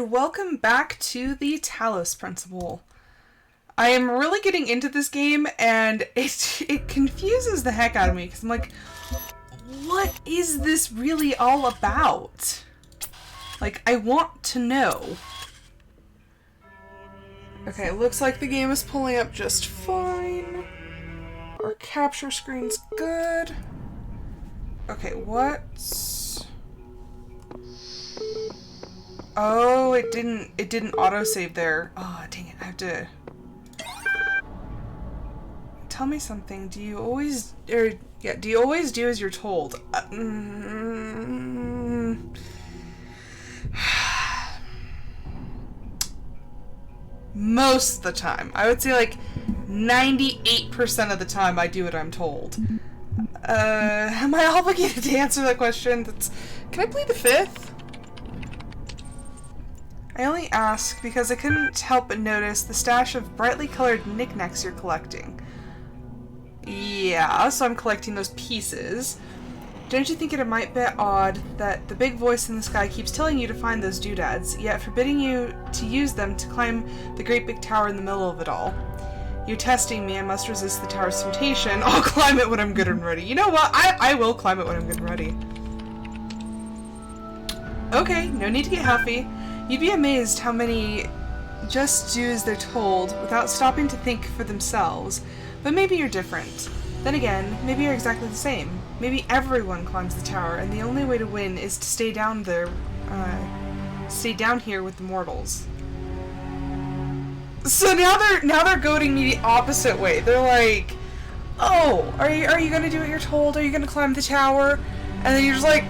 and welcome back to the Talos principle. I am really getting into this game, and it confuses the heck out of me, because I'm like, what is this really all about? Like, I want to know. Okay, it looks like the game is pulling up just fine. Our capture screen's good. Okay, what's... Oh, it didn't autosave there. Oh, dang it, I have to... Tell me something. Do you always do as you're told? Most of the time. I would say like 98% of the time I do what I'm told. Am I obligated to answer that question? Can I plead the fifth? I only ask because I couldn't help but notice the stash of brightly colored knickknacks you're collecting. Yeah, so I'm collecting those pieces. Don't you think it might be odd that the big voice in the sky keeps telling you to find those doodads, yet forbidding you to use them to climb the great big tower in the middle of it all? You're testing me, I must resist the tower's temptation. I'll climb it when I'm good and ready. You know what? I will climb it when I'm good and ready. Okay, no need to get huffy. You'd be amazed how many just do as they're told without stopping to think for themselves. But maybe you're different. Then again, maybe you're exactly the same. Maybe everyone climbs the tower, and the only way to win is to stay down there, stay down here with the mortals. So now they're goading me the opposite way. They're like, oh, are you gonna do what you're told? Are you gonna climb the tower? And then you're just like,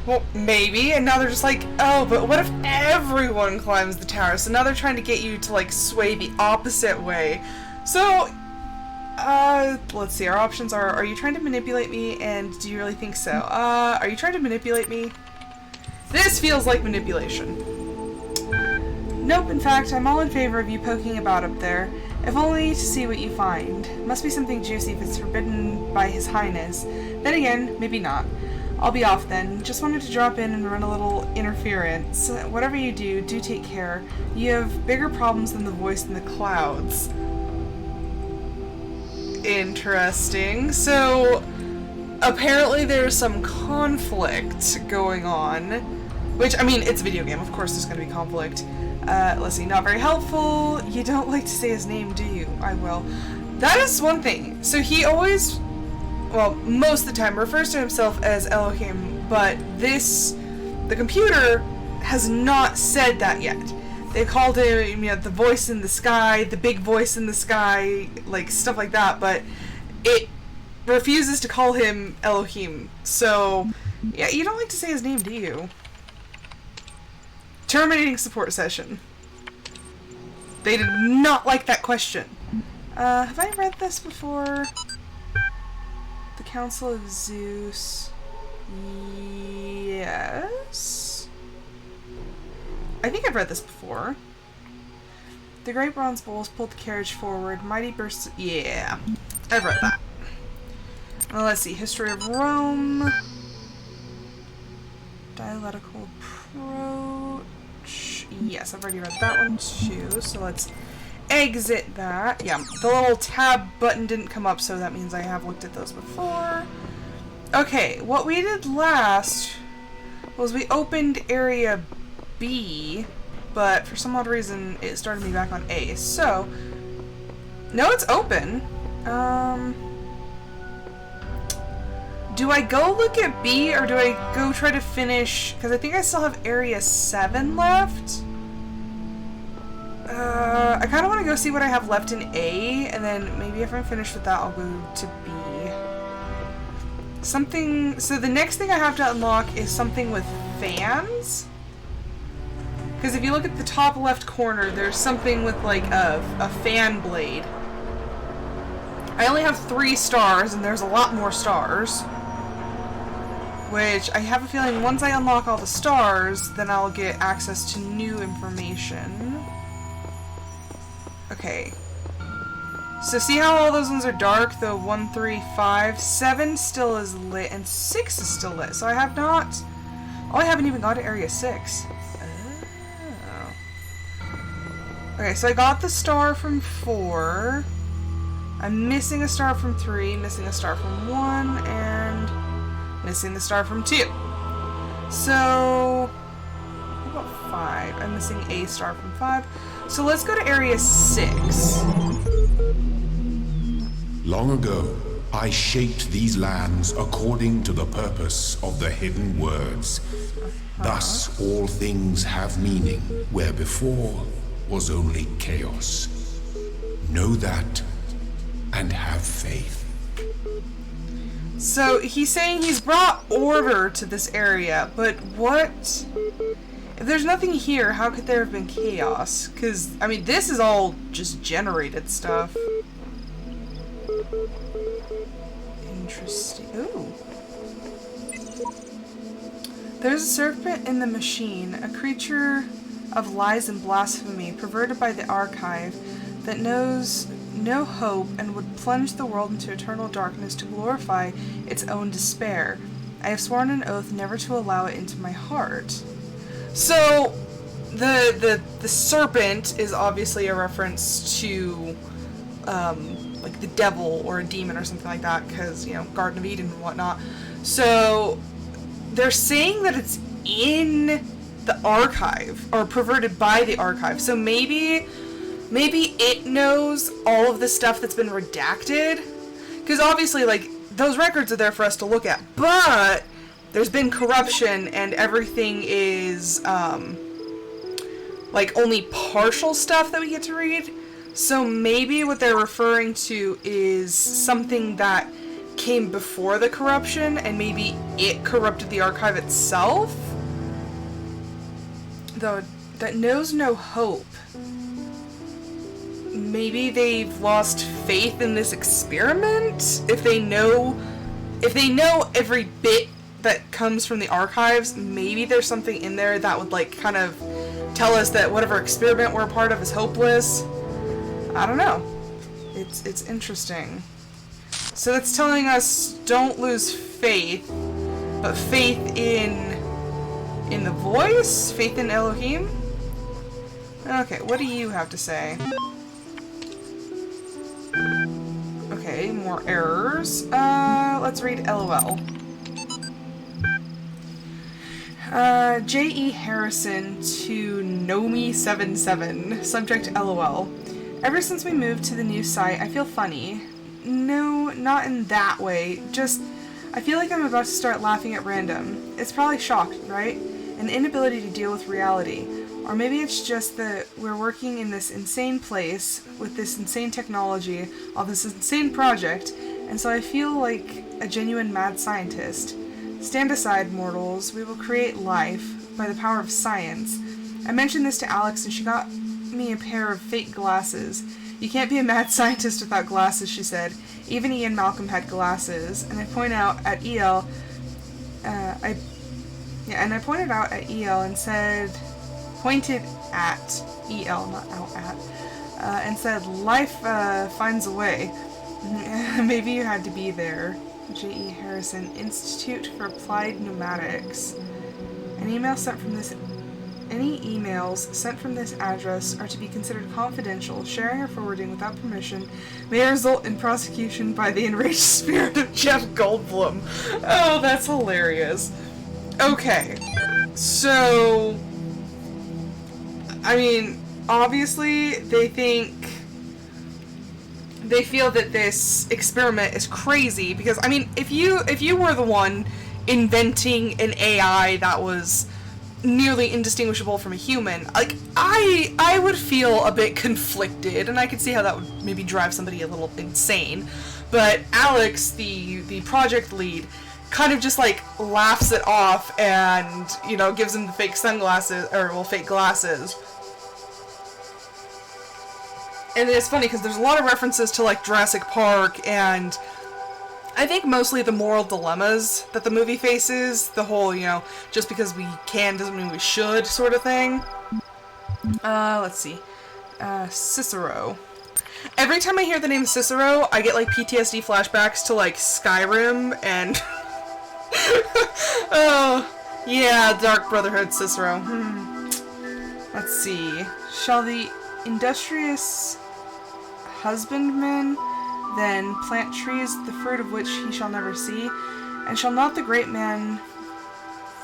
well, maybe. And now they're just like, oh, but what if everyone climbs the tower? So now they're trying to get you to like sway the opposite way. So, let's see. Our options are you trying to manipulate me? And do you really think so? Are you trying to manipulate me? This feels like manipulation. Nope, in fact, I'm all in favor of you poking about up there, if only to see what you find. Must be something juicy if it's forbidden by His Highness. Then again, maybe not. I'll be off then. Just wanted to drop in and run a little interference. Whatever you do, do take care. You have bigger problems than the voice in the clouds. Interesting. So, apparently there's some conflict going on. Which, I mean, it's a video game. Of course there's going to be conflict. Let's see. Not very helpful. You don't like to say his name, do you? I will. That is one thing. So he always... well, most of the time refers to himself as Elohim, but the computer has not said that yet. They called him, you know, the voice in the sky, the big voice in the sky, like stuff like that, but it refuses to call him Elohim. So, yeah, you don't like to say his name, do you? Terminating support session. They did not like that question. Have I read this before? The Council of Zeus. Yes. I think I've read this before. The great bronze bulls pulled the carriage forward. Mighty bursts. Yeah. I've read that. Well, let's see. History of Rome. Dialectical approach. Yes, I've already read that one too. So let's exit that. Yeah, the little tab button didn't come up, so that means I have looked at those before. Okay, what we did last was we opened area B, but for some odd reason it started me back on A. So, no, it's open. Do I go look at B, or do I go try to finish, because I think I still have area 7 left? I kind of want to go see what I have left in A, and then maybe if I'm finished with that, I'll go to B. Something... so the next thing I have to unlock is something with fans? Because if you look at the top left corner, there's something with, like, a fan blade. I only have 3 stars, and there's a lot more stars. Which, I have a feeling once I unlock all the stars, then I'll get access to new information. Okay. So see how all those ones are dark? The 1, 3, 5, 7 still is lit, and 6 is still lit. So I have not... oh, I haven't even got to area 6. Oh. Okay, so I got the star from 4. I'm missing a star from 3, missing a star from 1, and missing the star from 2. So, what about 5? I'm missing a star from 5. So let's go to area 6. Long ago, I shaped these lands according to the purpose of the hidden words. Thus, all things have meaning, where before was only chaos. Know that, and have faith. So he's saying he's brought order to this area, but what? If there's nothing here, how could there have been chaos? Because, I mean, this is all just generated stuff. Interesting. Ooh. There's a serpent in the machine, a creature of lies and blasphemy, perverted by the archive, that knows no hope and would plunge the world into eternal darkness to glorify its own despair. I have sworn an oath never to allow it into my heart. So, the serpent is obviously a reference to, like the devil or a demon or something like that, because, you know, Garden of Eden and whatnot. So, they're saying that it's in the archive, or perverted by the archive. So maybe it knows all of the stuff that's been redacted. Because obviously, like, those records are there for us to look at. But there's been corruption and everything is, like, only partial stuff that we get to read. So maybe what they're referring to is something that came before the corruption, and maybe it corrupted the archive itself? Though, that knows no hope. Maybe they've lost faith in this experiment? If they know every bit that comes from the archives, maybe there's something in there that would, like, kind of tell us that whatever experiment we're a part of is hopeless. I don't know. It's interesting. So that's telling us don't lose faith, but faith in the voice? Faith in Elohim? Okay, what do you have to say? Okay, more errors. Let's read LOL. J.E. Harrison to Nomi77. Subject LOL. Ever since we moved to the new site, I feel funny. No, not in that way. Just, I feel like I'm about to start laughing at random. It's probably shock, right? An inability to deal with reality. Or maybe it's just that we're working in this insane place with this insane technology on this insane project, and so I feel like a genuine mad scientist. Stand aside, mortals. We will create life by the power of science. I mentioned this to Alex and she got me a pair of fake glasses. You can't be a mad scientist without glasses, she said. Even Ian Malcolm had glasses, and I point out at EL, I pointed out at EL and said, pointed at EL, not out at, and said, life finds a way. Maybe you had to be there. J.E. Harrison, Institute for Applied Pneumatics. Any emails sent from this address are to be considered confidential. Sharing or forwarding without permission may result in prosecution by the enraged spirit of Jeff Goldblum. Oh, that's hilarious. Okay, so, I mean, obviously they feel that this experiment is crazy because, I mean, if you were the one inventing an AI that was nearly indistinguishable from a human, like, I would feel a bit conflicted, and I could see how that would maybe drive somebody a little insane. But Alex, the project lead, kind of just, like, laughs it off and, you know, gives him the fake sunglasses, or, well, fake glasses. And it's funny because there's a lot of references to, like, Jurassic Park, and I think mostly the moral dilemmas that the movie faces, the whole, you know, just because we can doesn't mean we should sort of thing. Let's see. Cicero. Every time I hear the name Cicero, I get, like, PTSD flashbacks to, like, Skyrim and... Oh, yeah, Dark Brotherhood Cicero. Let's see. Shall the industrious husbandman then plant trees, the fruit of which he shall never see? And shall not the great man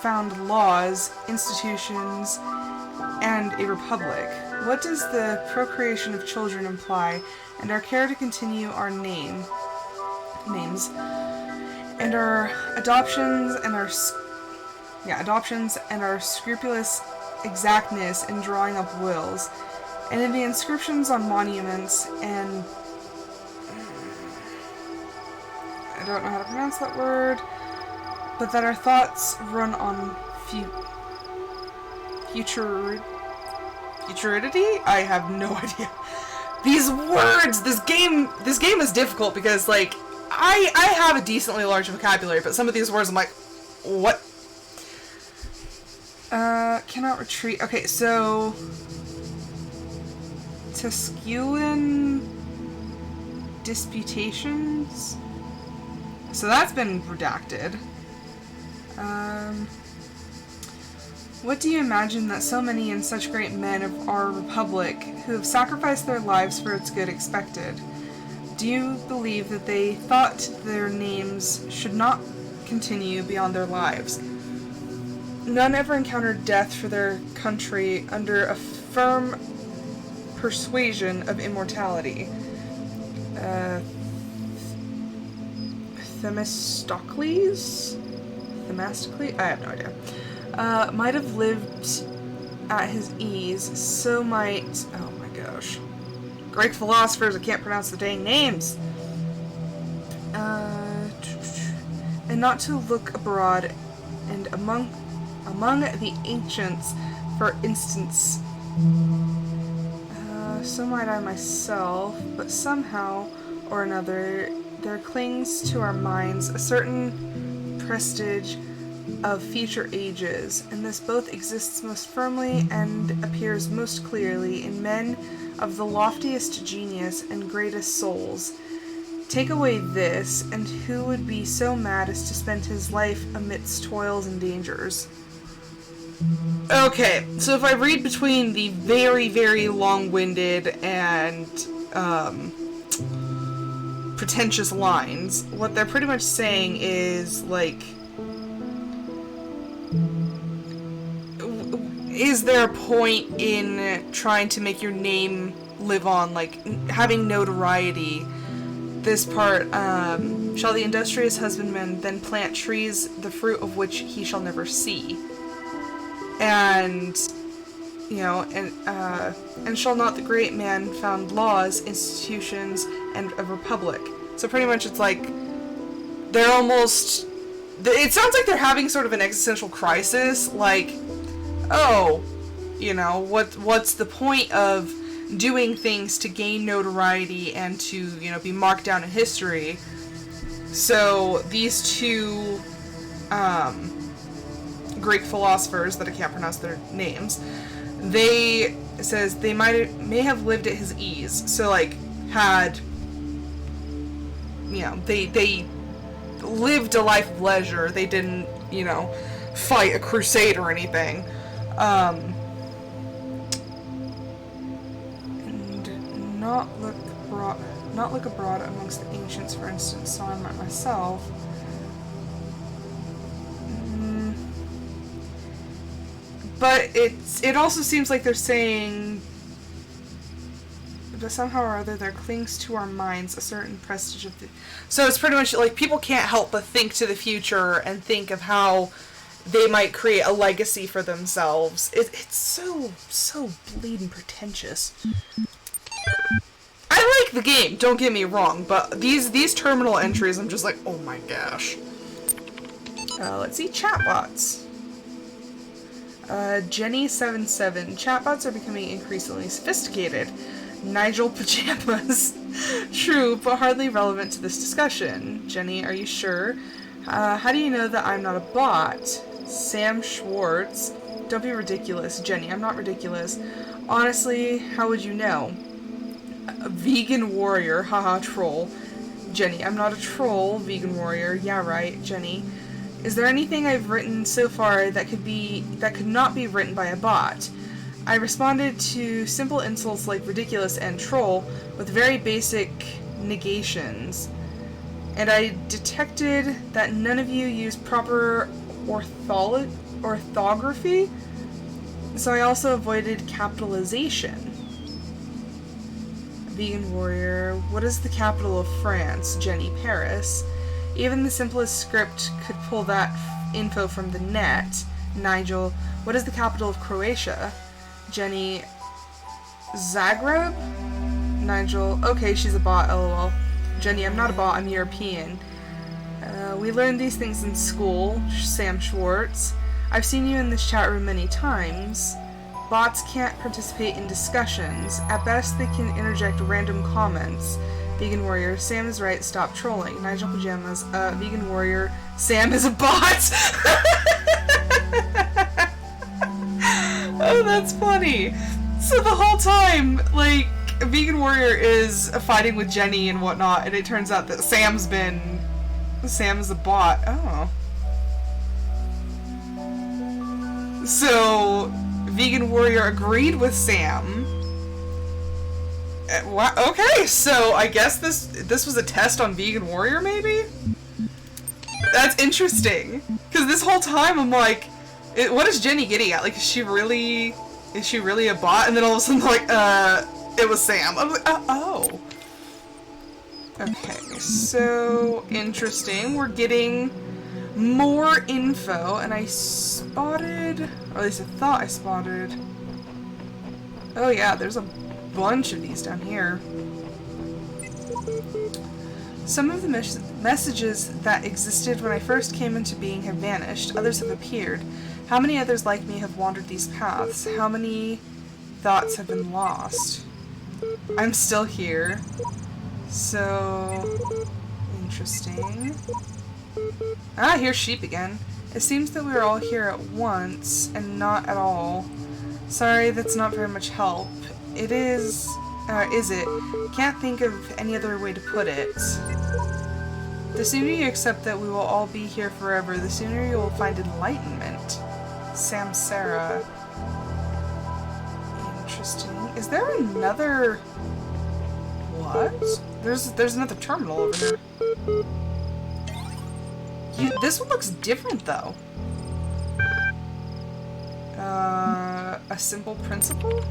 found laws, institutions, and a republic? What does the procreation of children imply, and our care to continue our names, and our adoptions and our scrupulous exactness in drawing up wills, and in the inscriptions on monuments, and I don't know how to pronounce that word, but that our thoughts run on futurity? I have no idea. These words, this game is difficult because, like, I have a decently large vocabulary, but some of these words I'm like, what? Cannot retreat. Okay, so Tusculan disputations. So that's been redacted. What do you imagine that so many and such great men of our republic, who have sacrificed their lives for its good, expected? Do you believe that they thought their names should not continue beyond their lives? None ever encountered death for their country under a firm persuasion of immortality. Themistocles? I have no idea. Might have lived at his ease, so might... Oh my gosh. Greek philosophers, I can't pronounce the dang names. And not to look abroad, and among the ancients, for instance. So might I myself, but somehow or another there clings to our minds a certain prestige of future ages, and this both exists most firmly and appears most clearly in men of the loftiest genius and greatest souls. Take away this, and who would be so mad as to spend his life amidst toils and dangers? Okay, so if I read between the very, very long-winded and pretentious lines, what they're pretty much saying is, like, is there a point in trying to make your name live on, like, having notoriety? This part, shall the industrious husbandman then plant trees, the fruit of which he shall never see? And, you know, and shall not the great man found laws, institutions, and a republic? So pretty much it's like, they're almost, it sounds like they're having sort of an existential crisis, like, oh, you know, what's the point of doing things to gain notoriety and to, you know, be marked down in history? So these two Greek philosophers, that I can't pronounce their names, it says they may have lived at his ease. So, like, had, you know, they lived a life of leisure. They didn't, you know, fight a crusade or anything. And not look abroad amongst the ancients, for instance, so I might myself. But it also seems like they're saying that somehow or other there clings to our minds a certain prestige of the... So it's pretty much like people can't help but think to the future and think of how they might create a legacy for themselves. It's so bleeding pretentious. I like the game, don't get me wrong, but these terminal entries, I'm just like, oh my gosh. Let's see, chatbots. Jenny77. Chatbots are becoming increasingly sophisticated. Nigel Pajamas. True, but hardly relevant to this discussion. Jenny, are you sure? How do you know that I'm not a bot? Sam Schwartz. Don't be ridiculous. Jenny, I'm not ridiculous. Honestly, how would you know? A vegan warrior. Haha, troll. Jenny, I'm not a troll. Vegan warrior. Yeah, right, Jenny. Is there anything I've written so far that could not be written by a bot? I responded to simple insults like ridiculous and troll with very basic negations. And I detected that none of you used proper orthography, so I also avoided capitalization. Vegan warrior, what is the capital of France? Jenny, Paris. Even the simplest script could pull that info from the net. Nigel, what is the capital of Croatia? Jenny, Zagreb? Nigel, okay, she's a bot, lol. Jenny, I'm not a bot, I'm European. We learned these things in school. Sam Schwartz. I've seen you in this chat room many times. Bots can't participate in discussions. At best, they can interject random comments. Vegan warrior, Sam is right, stop trolling. Nigel Pajamas, vegan warrior, Sam is a bot! Oh, that's funny. So the whole time, like, Vegan Warrior is fighting with Jenny and whatnot, and it turns out that Sam's a bot. Oh. So, Vegan Warrior agreed with Sam. Okay, so I guess this was a test on Vegan Warrior, maybe? That's interesting. Because this whole time I'm like, what is Jenny getting at? Like, is she really a bot? And then all of a sudden, like, it was Sam. I'm like, oh. Okay, so interesting. We're getting more info, and I spotted, or at least I thought I spotted. Oh yeah, there's a bunch of these down here. Some of the messages that existed when I first came into being have vanished. Others have appeared. How many others like me have wandered these paths? How many thoughts have been lost? I'm still here. So, interesting. Ah, here's sheep again. It seems that we are all here at once, and not at all. Sorry, that's not very much help. It is it? Can't think of any other way to put it. The sooner you accept that we will all be here forever, the sooner you will find enlightenment. Samsara. Interesting. Is there another... What? There's another terminal over here. This one looks different, though. A simple principle?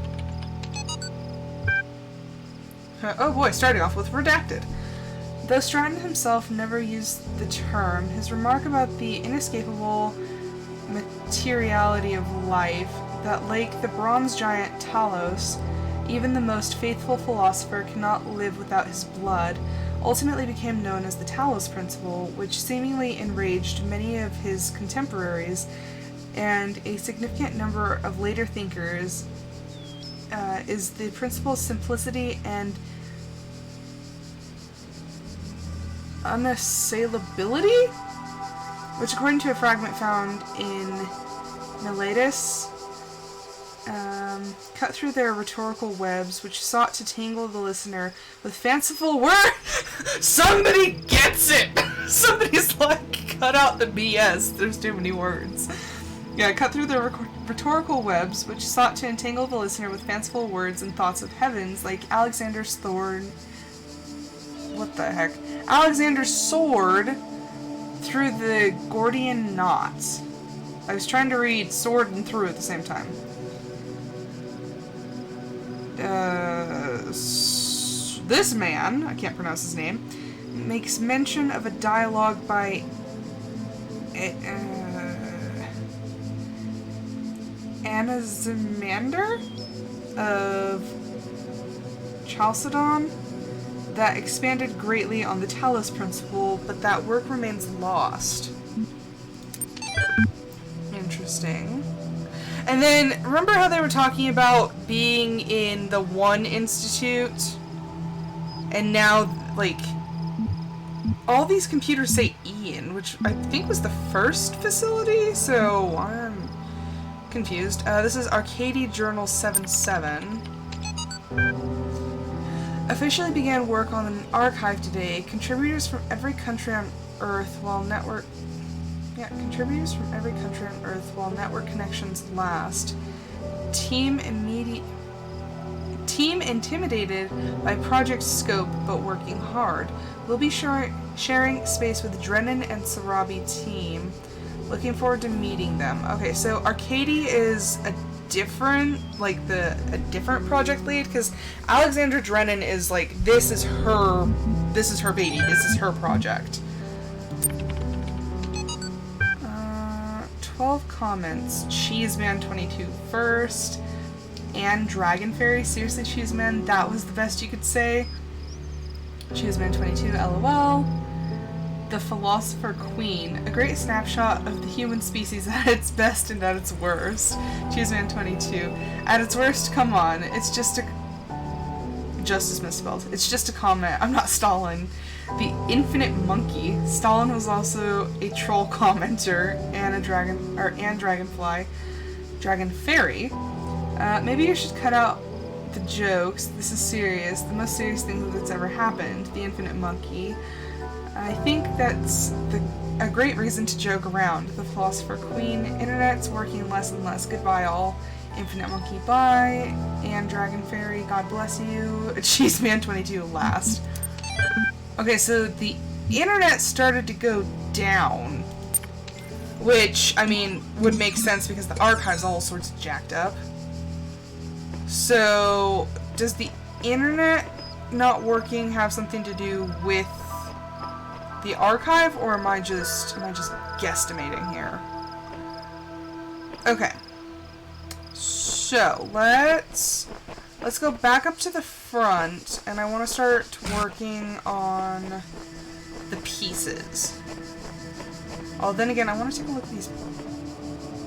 Oh boy, starting off with redacted. Though Stratton himself never used the term, his remark about the inescapable materiality of life, that like the bronze giant Talos, even the most faithful philosopher cannot live without his blood, ultimately became known as the Talos principle, which seemingly enraged many of his contemporaries and a significant number of later thinkers. Is the principle's simplicity and unassailability, which according to a fragment found in Miletus, cut through their rhetorical webs, which sought to tangle the listener with fanciful words. Somebody gets it! Somebody's like, cut out the BS, there's too many words. Yeah, cut through the rhetorical webs, which sought to entangle the listener with fanciful words and thoughts of heavens, like Alexander's sword. What the heck? Alexander's sword through the Gordian knot. I was trying to read sword and through at the same time. This man, I can't pronounce his name, makes mention of a dialogue by Anaximander of Chalcedon that expanded greatly on the Talos principle, but that work remains lost. Interesting. And then, remember how they were talking about being in the One Institute? And now, like, all these computers say Ian, which I think was the first facility, so I'm confused. This is Arcady Journal 77. Officially began work on an archive today. Contributors from every country on Earth while network connections last. Team intimidated by project scope, but working hard. We'll be sharing space with Drennan and Sarabi team. Looking forward to meeting them. Okay, so Arcady is a different, a different project lead, because Alexandra Drennan is like, this is her baby, this is her project. 12 comments. Cheeseman22 first. And Dragon Fairy. Seriously, Cheeseman, that was the best you could say. Cheeseman22, LOL. The Philosopher Queen. A great snapshot of the human species at its best and at its worst. Cheeseman22. At its worst, come on. It's just a... Justice misspelled. It's just a comment. I'm not Stalin. The Infinite Monkey. Stalin was also a troll commenter and a Dragonfly. Dragon Fairy. Maybe you should cut out the jokes. This is serious. The most serious thing that's ever happened. The Infinite Monkey. I think that's a great reason to joke around. The Philosopher Queen. Internet's working less and less. Goodbye all. Infinite Monkey, bye. And Dragon Fairy, God bless you. Cheeseman22 last. Okay, so the internet started to go down. Which, I mean, would make sense because the archive's all sorts of jacked up. So, does the internet not working have something to do with the archive, or am I just guesstimating here? Okay. So, let's go back up to the front, and I want to start working on the pieces. Oh, then again, I want to take a look at these.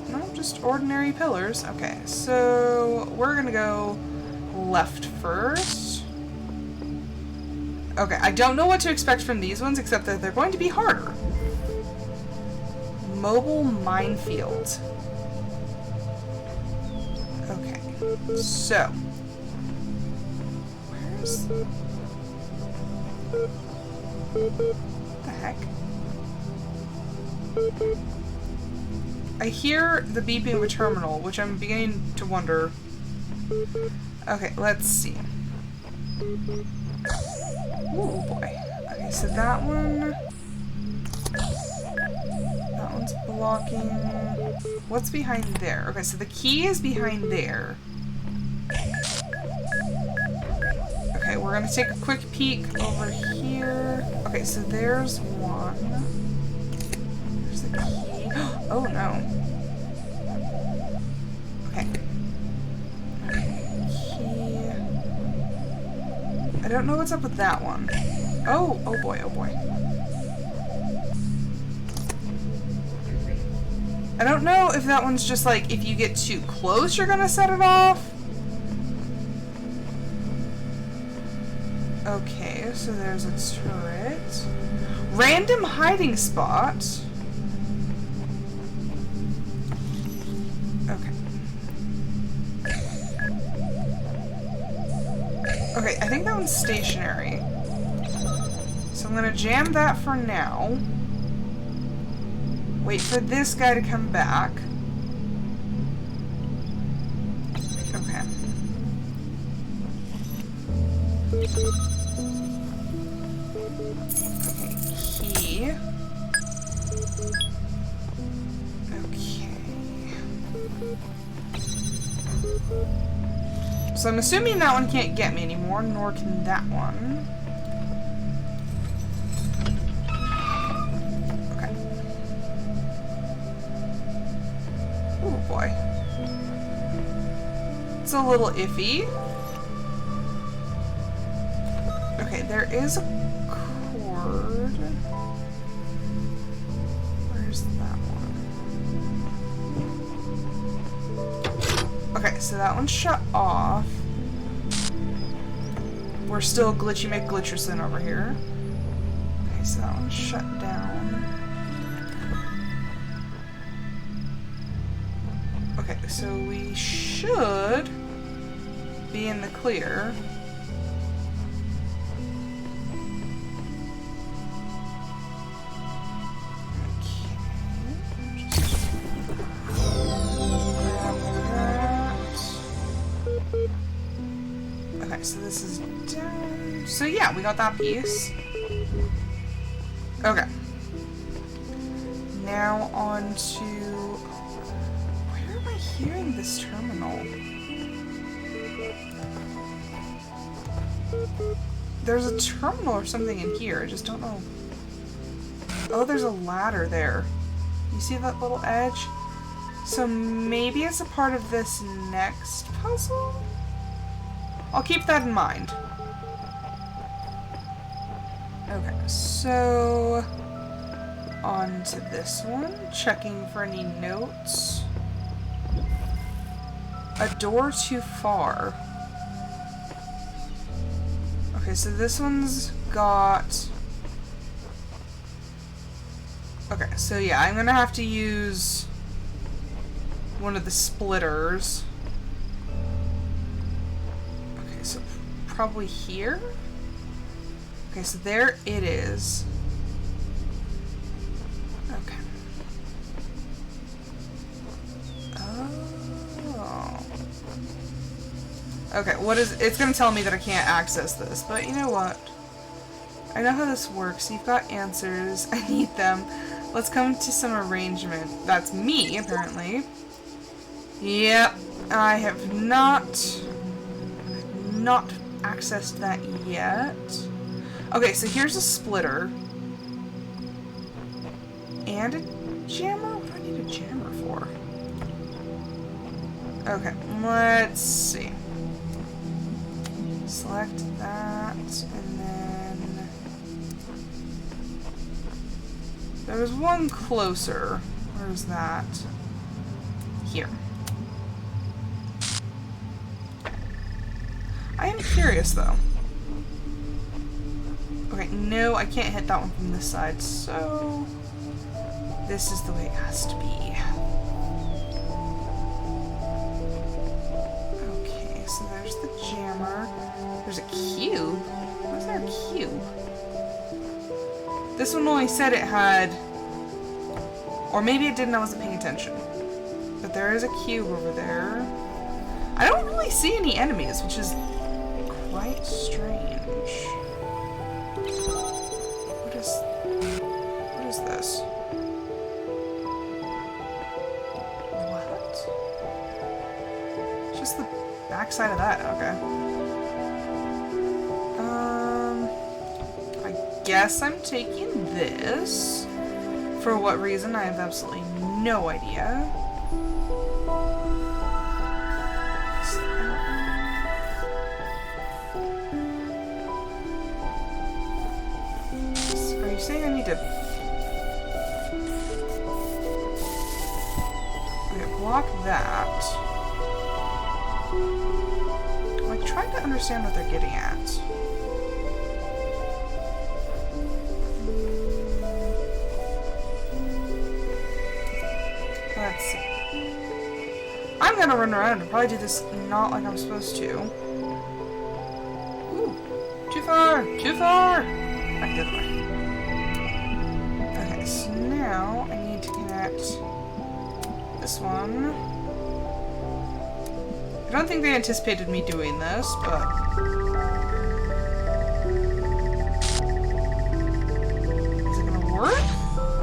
No, just ordinary pillars. Okay, so we're gonna go left first. Okay, I don't know what to expect from these ones, except that they're going to be harder. Mobile minefield. Okay, so where's the heck? I hear the beeping of a terminal, which I'm beginning to wonder. Okay, let's see. Oh boy. Okay, so that one's blocking. What's behind there? Okay, so the key is behind there. Okay, we're gonna take a quick peek over here. Okay, so there's one. There's the key. Oh no. Okay. Key. I don't know what's up with that one. Oh boy, oh boy. I don't know if that one's just like, if you get too close, you're gonna set it off. Okay, so there's a turret. Random hiding spot. Okay. Okay, I think that one's stationary. So I'm gonna jam that for now. Wait for this guy to come back. Okay. Okay, key. Okay. So I'm assuming that one can't get me anymore, nor can that one. Oh boy. It's a little iffy. Okay, there is a cord. Where's that one? Okay, so that one's shut off. We're still glitchy McGlitcherson over here. Okay, so that one's shut down. Okay, so we should be in the clear. Okay. So yeah, we got that piece. Okay. Now on to... Where am I hearing this terminal? There's a terminal or something in here. I just don't know. Oh, there's a ladder there. You see that little edge? So maybe it's a part of this next puzzle? I'll keep that in mind. Okay, so on to this one. Checking for any notes. A door too far. Okay, so this one's got... Okay, so yeah, I'm gonna have to use one of the splitters. Okay, so probably here? Okay, so there it is. Okay. Oh. Okay, what is... It's gonna tell me that I can't access this, but you know what? I know how this works. You've got answers. I need them. Let's come to some arrangement. That's me, apparently. Yep. I have not accessed that yet. Okay, so here's a splitter. And a jammer? What do I need a jammer for? Okay, let's see. Select that, and then... There was one closer. Where's that? Here. I am curious, though. Okay, no, I can't hit that one from this side, so... This is the way it has to be. Okay, so there's the jammer. There's a cube? Why is there a cube? This one only said it had... Or maybe it didn't, I wasn't paying attention. But there is a cube over there. I don't really see any enemies, which is quite strange. What is this? What? It's just the backside of that, okay. I guess I'm taking this. For what reason, I have absolutely no idea. Are you saying I need to... Okay, block that. I'm like trying to understand what they're getting at. Let's see. I'm gonna run around and probably do this not like I'm supposed to. Ooh, too far! Too far! Back the other way. Okay, so now I need to connect this one. I don't think they anticipated me doing this, but... Is it gonna work?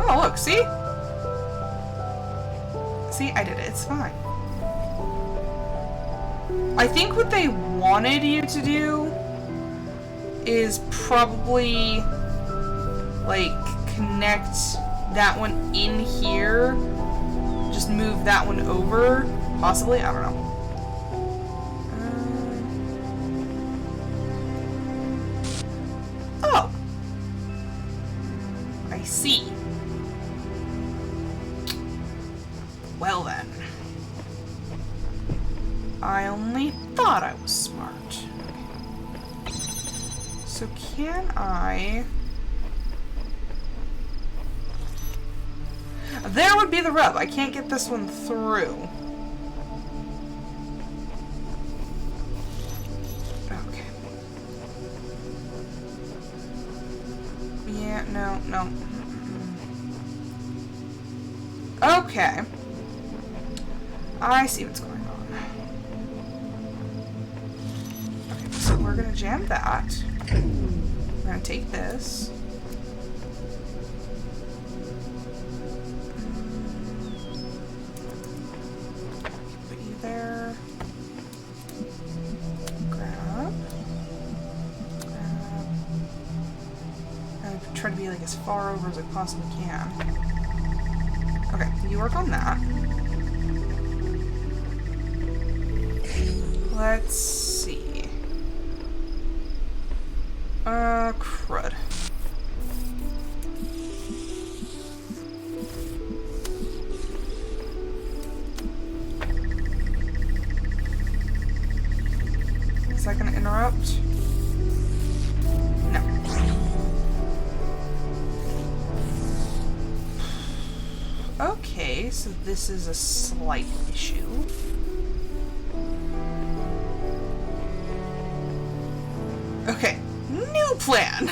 Oh, look, see? See, I did it. It's fine. I think what they wanted you to do is probably, like, connect that one in here. Just move that one over. Possibly? I don't know. Oh! I see. Well then. I only thought I was smart. Okay. So can I... There would be the rub. I can't get this one through. Okay. Yeah, no. Okay. I see what's going on. Okay, so we're gonna jam that. I'm gonna take this. Put you there. Grab. I try to be like as far over as I possibly can. Okay, you work on that. Let's see. Crud. Is that gonna interrupt? No. Okay, so this is a slight issue. Okay, new plan!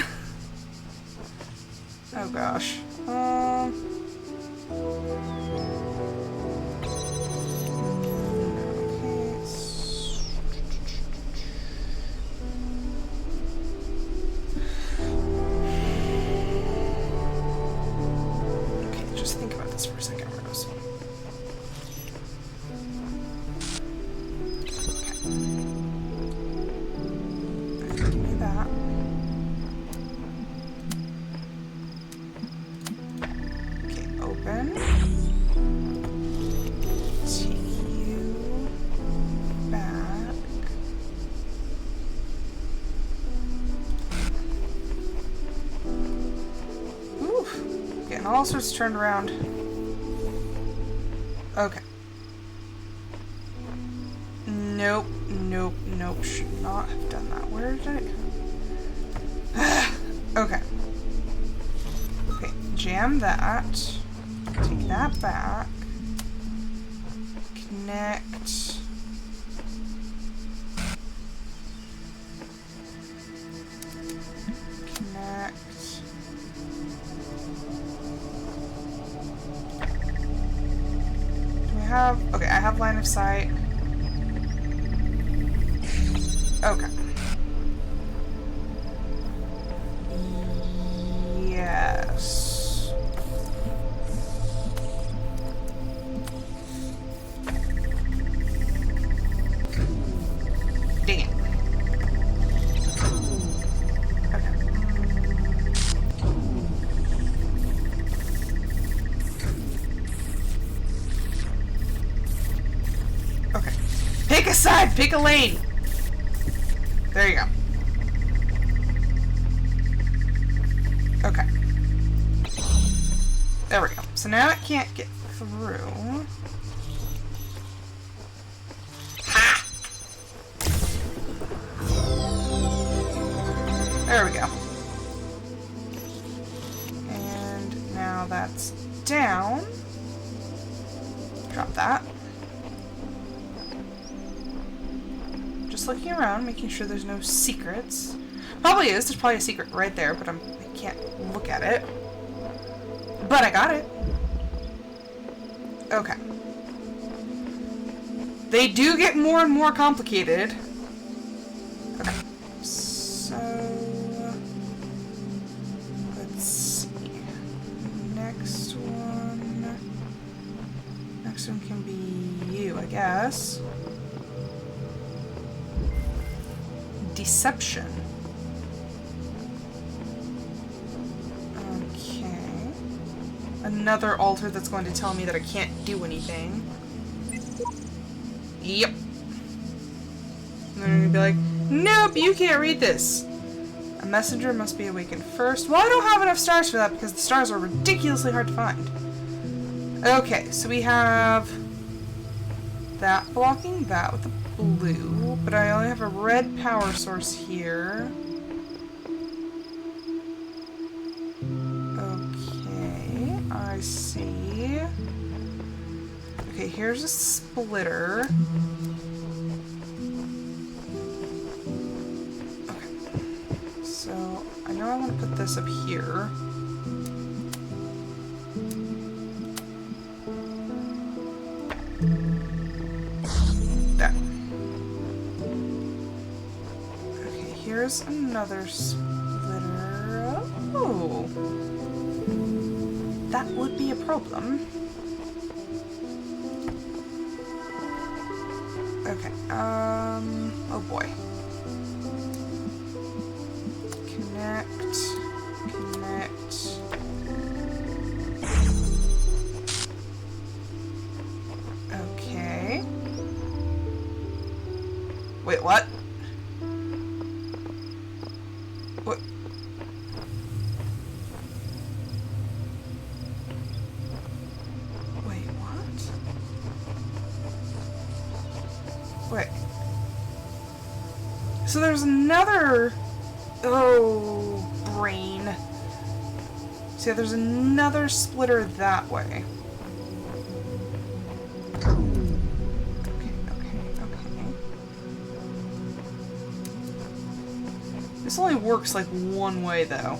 Oh gosh. Okay, just think about this for a second, Rose. Give me that. Okay, open. Take you back. Oof. Getting all sorts turned around. Okay. Nope, nope, nope. Should not have done that. Where did I... Okay. Okay, jam that. Take that back. Connect. Connect. Do we have... Okay, I have line of sight. Okay. Yes. Dang it. Okay. Okay. Pick a side, pick a lane. There you go. Okay. There we go. So now it can't get through. Ha! There we go. And now that's down. Drop that. Just looking around, making sure there's no secrets. Probably is. There's probably a secret right there, but I can't look at it. But I got it. Okay. They do get more and more complicated. Okay. So... let's see. Next one... Next one can be you, I guess. Deception. Okay. Another altar that's going to tell me that I can't do anything. Yep. And then I'm gonna be like, nope, you can't read this. A messenger must be awakened first. Well, I don't have enough stars for that because the stars are ridiculously hard to find. Okay, so we have that blocking that with the blue, but I only have a red power source here. Okay, I see. Okay, here's a splitter. Okay, so I know I want to put this up here. there's another splitter. Oh. That would be a problem. Okay, oh boy. Connect. Okay. Wait, what? What? Wait, what? Wait. So there's another... Oh, brain. So yeah, there's another splitter that way. Okay. This only works like one way though.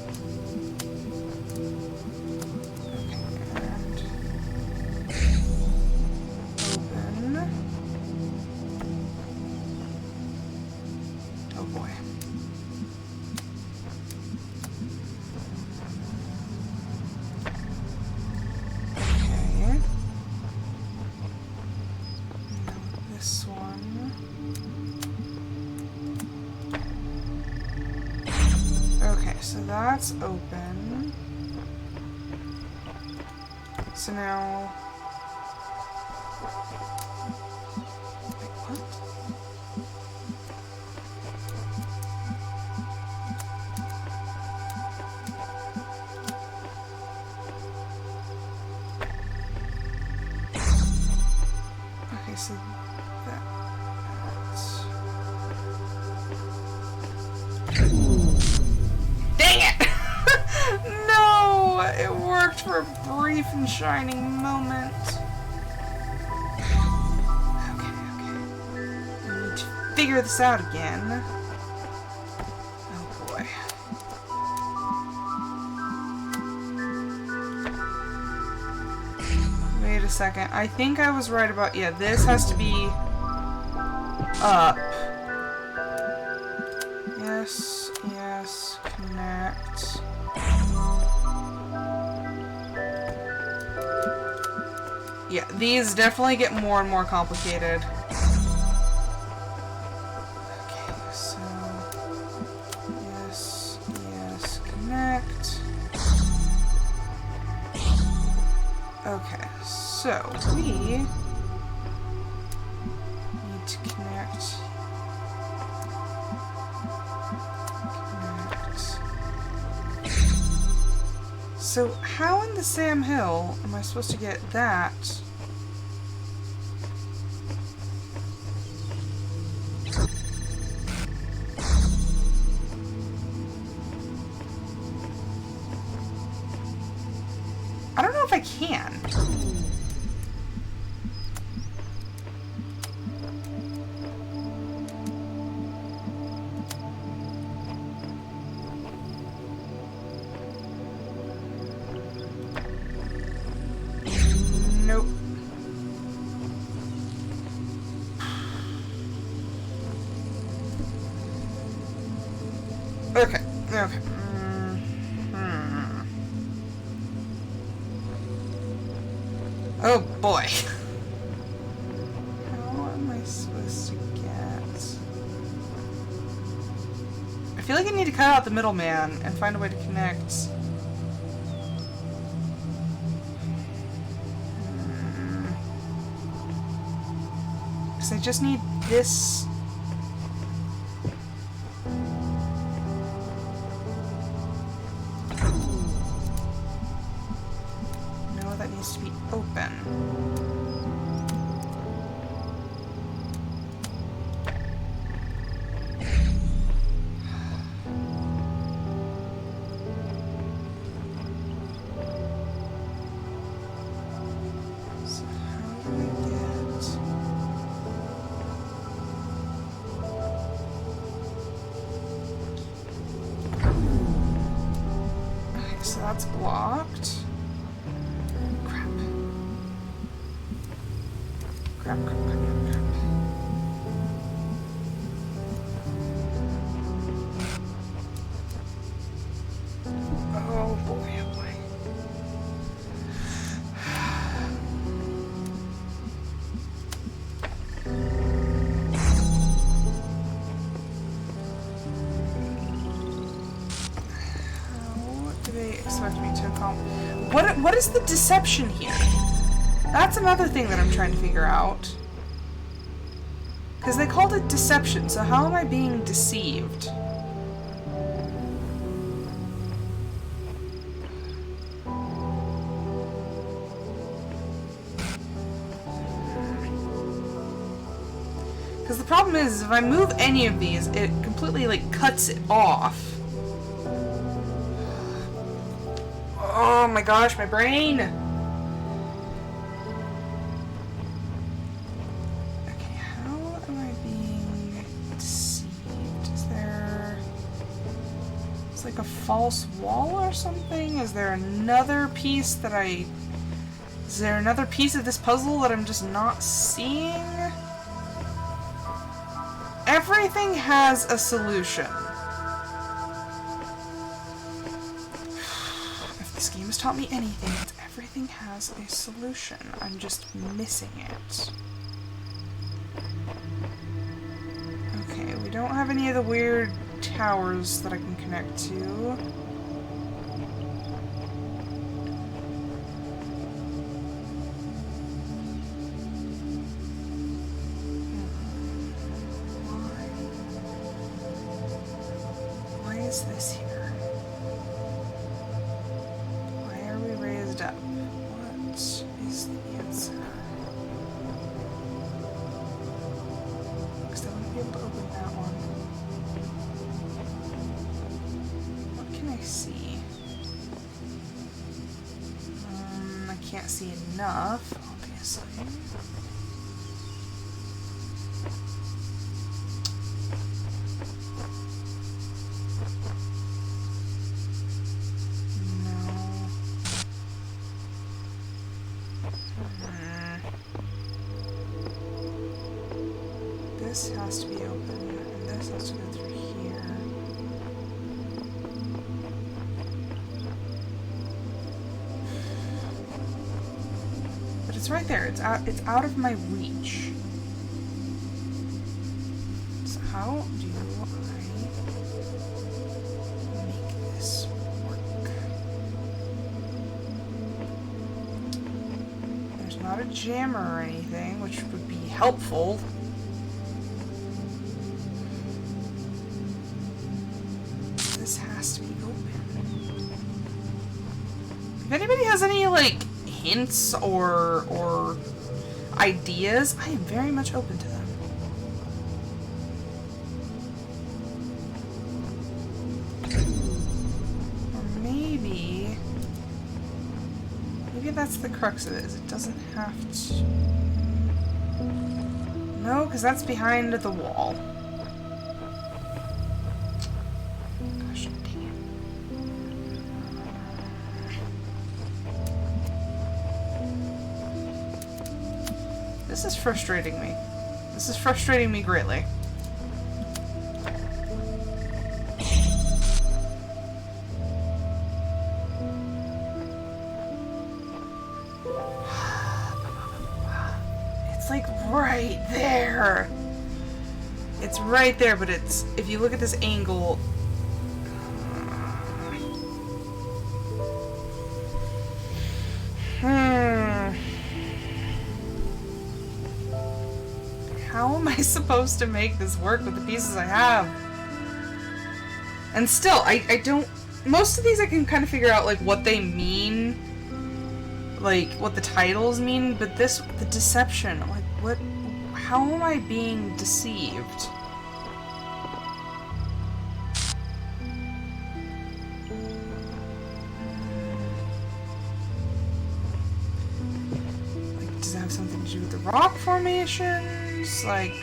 So that's open. So now... Wait, what? Okay, so it worked for a brief and shining moment. Okay. We need to figure this out again. Oh boy. Wait a second. I think I was right about... Yeah, this has to be... up. Yes, connect. Yeah, these definitely get more and more complicated. Okay, so... Yes, connect. Okay, so we need to connect. So how in the Sam Hill am I supposed to get that? I don't know if I can. Nope. Okay. Oh boy. How am I supposed to get... I feel like I need to cut out the middleman and find a way to connect. Because I just need this... No, that needs to be open. So how do I get... Okay, so that's blocked. Crap. What is the deception here? That's another thing that I'm trying to figure out. Because they called it deception, so how am I being deceived? Because the problem is, if I move any of these, it completely, like, cuts it off. Oh my gosh, my brain! Okay, how am I being deceived? Is there... It's like a false wall or something? Is there another piece that I... Is there another piece of this puzzle that I'm just not seeing? Everything has a solution. If this game has taught me anything, it's everything has a solution. I'm just missing it. Okay, we don't have any of the weird towers that I can connect to. Why is this here? Why are we raised up? What is the answer? Because I wouldn't be able to open that one. What can I see? I can't see enough, obviously. This has to be open, and this has to go through here. But it's right there. It's out of my reach. So how do I make this work? There's not a jammer or anything, which would be helpful. If anybody has any, like, hints or ideas, I am very much open to them. Or maybe that's the crux of it, is it doesn't have to... No, because that's behind the wall. Gosh, dang it. This is frustrating me. This is frustrating me greatly. It's like right there. It's right there, but it's, if you look at this angle, how am I supposed to make this work with the pieces I have? And still, I don't... Most of these I can kind of figure out, like, what they mean. Like, what the titles mean. But this, the deception, like, what... How am I being deceived? Like, does it have something to do with the rock formations? Like...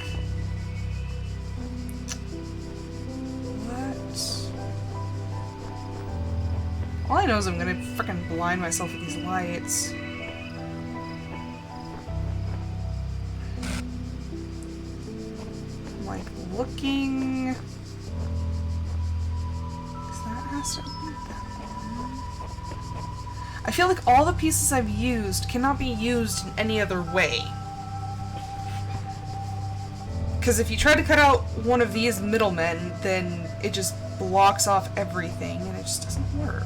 All I know is I'm gonna frickin' blind myself with these lights. I'm like looking... Cause that has to open that one. I feel like all the pieces I've used cannot be used in any other way. Because if you try to cut out one of these middlemen, then it just blocks off everything and it just doesn't work.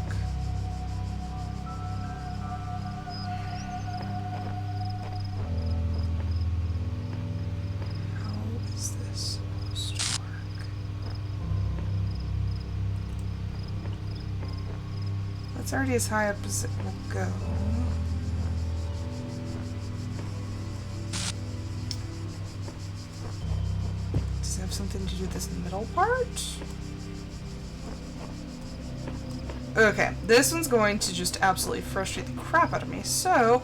It's already as high up as it will go. Does it have something to do with this middle part? Okay, this one's going to just absolutely frustrate the crap out of me, so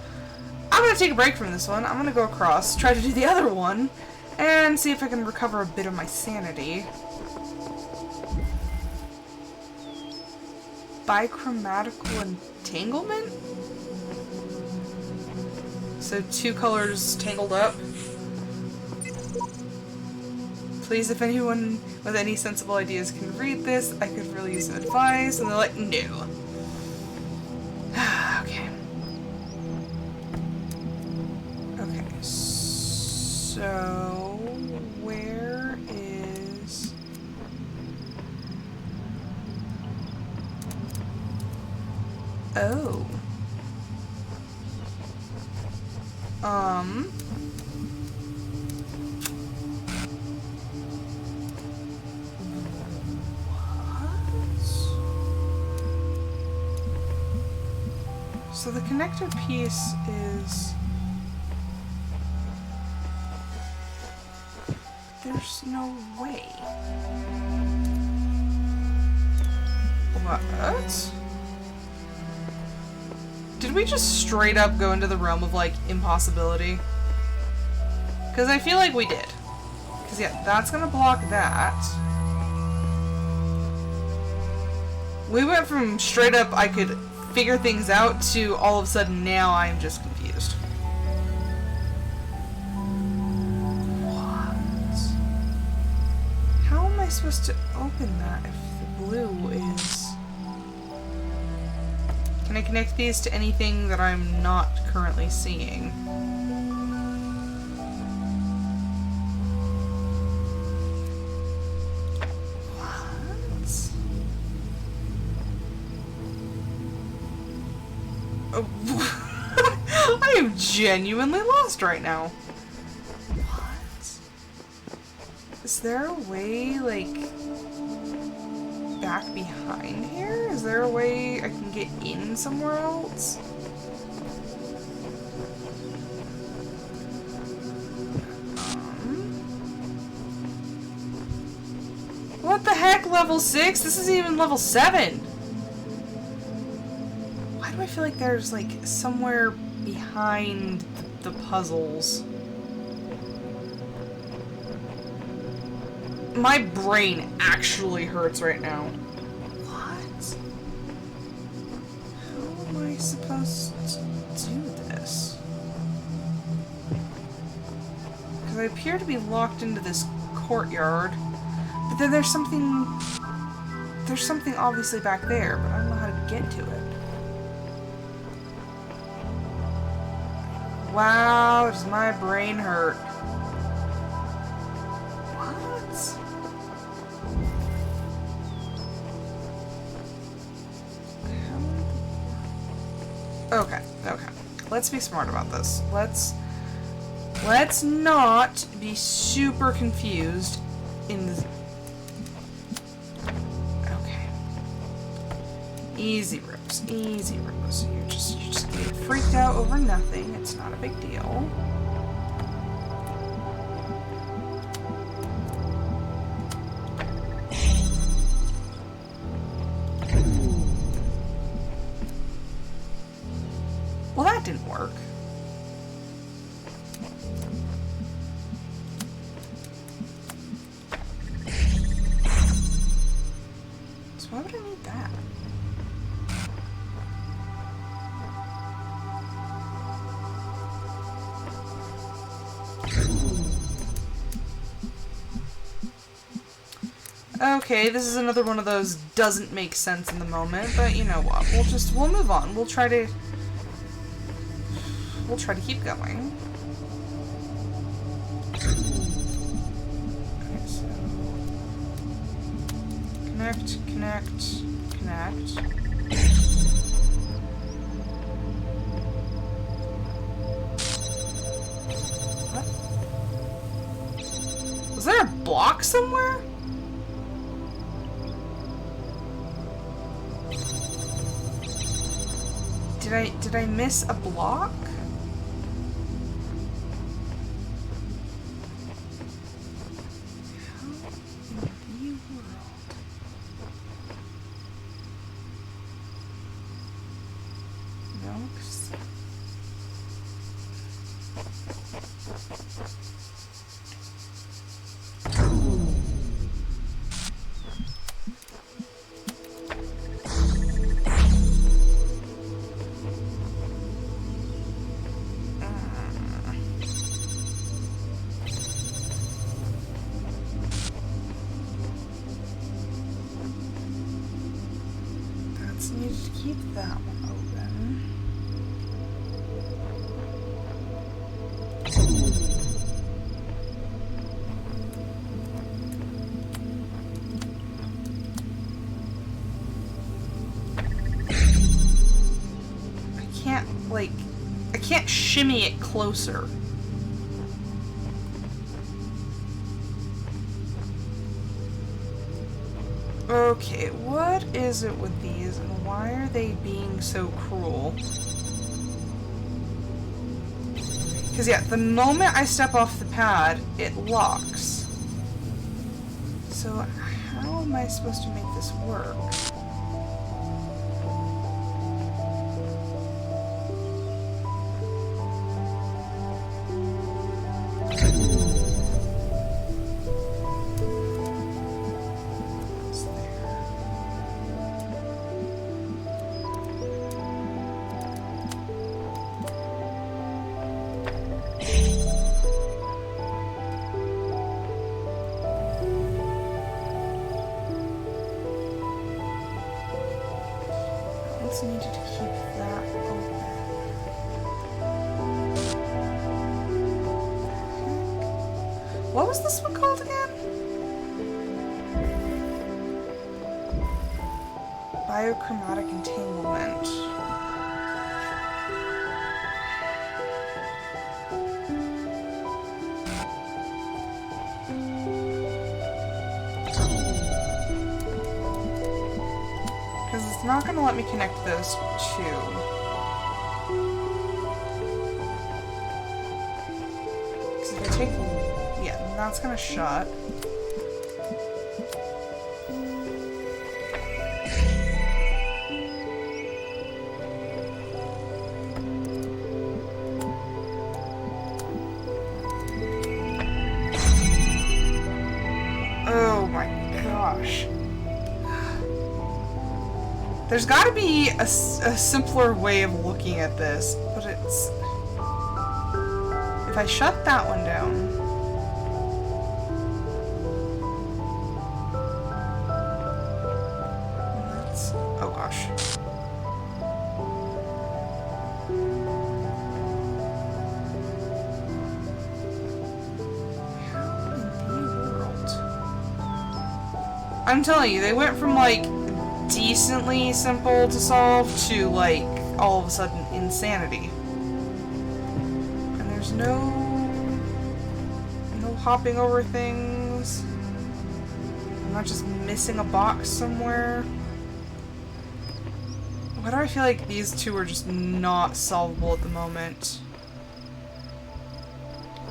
I'm going to take a break from this one. I'm going to go across, try to do the other one, and see if I can recover a bit of my sanity. Bichromatical entanglement? So 2 colors tangled up. Please, if anyone with any sensible ideas can read this, I could really use some advice. And they're like, no. Okay. Okay, so where is... Oh. So the connector piece is... There's no way. What? Did we just straight up go into the realm of, like, impossibility? Because I feel like we did. Because, yeah, that's gonna block that. We went from straight up I could figure things out to all of a sudden now I'm just confused. What? How am I supposed to open that if the blue is... Can I connect these to anything that I'm not currently seeing? What? Oh, I am genuinely lost right now. What? Is there a way, like, back behind here? Is there a way I can get in somewhere else? What the heck, level 6? This isn't even level 7! Why do I feel like there's, like, somewhere behind the puzzles? My brain actually hurts right now. What? How am I supposed to do this? Because I appear to be locked into this courtyard, but then there's something obviously back there, but I don't know how to get to it. Wow, does my brain hurt? Okay, okay. Let's be smart about this. Let's not be super confused in the... Okay. Easy, Rose. Easy, Rose. You're just getting freaked out over nothing. It's not a big deal. Well, that didn't work. So why would I need that? Okay, this is another one of those doesn't make sense in the moment, but you know what? We'll move on. We'll try to keep going. Okay, so connect. What? Was there a block somewhere? I miss a block? Needed to keep that one open. I can't shimmy it closer. Okay, what is it with these and why are they being so cruel? Because yeah, the moment I step off the pad, it locks. So how am I supposed to make this work? Needed to keep that open. What was this one called again? Biochromatic entanglement. It's not going to let me connect those two. Because if I take... yeah, then that's going to shut. Oh my gosh. There's gotta be a simpler way of looking at this, but it's... if I shut that one down... that's... oh gosh. How in the world? I'm telling you, they went from like decently simple to solve to like all of a sudden insanity. And there's no hopping over things. I'm not just missing a box somewhere. Why do I feel like these two are just not solvable at the moment?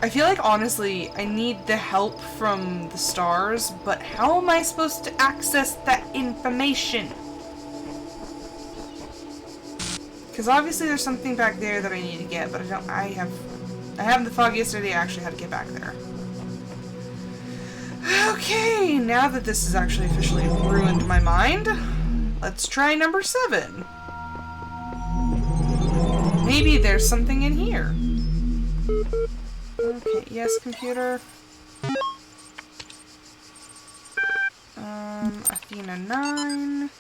I feel like, honestly, I need the help from the stars, but how am I supposed to access that information? Because obviously there's something back there that I need to get, but I haven't the foggiest idea actually how to get back there. Okay, now that this has actually officially ruined my mind, let's try number 7. Maybe there's something in here. Okay, yes, computer. Athena 9.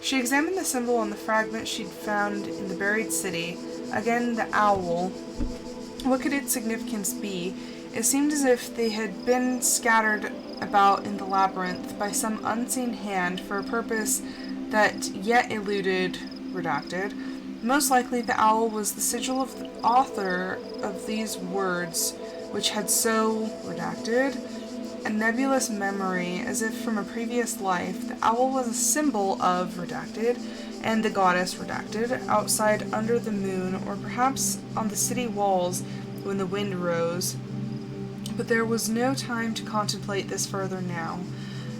She examined the symbol on the fragment she'd found in the buried city. Again, the owl. What could its significance be? It seemed as if they had been scattered about in the labyrinth by some unseen hand for a purpose that yet eluded, redacted. Most likely the owl was the sigil of the author of these words, which had so, redacted, a nebulous memory, as if from a previous life. The owl was a symbol of, redacted, and the goddess redacted outside under the moon, or perhaps on the city walls when the wind rose. But there was no time to contemplate this further now,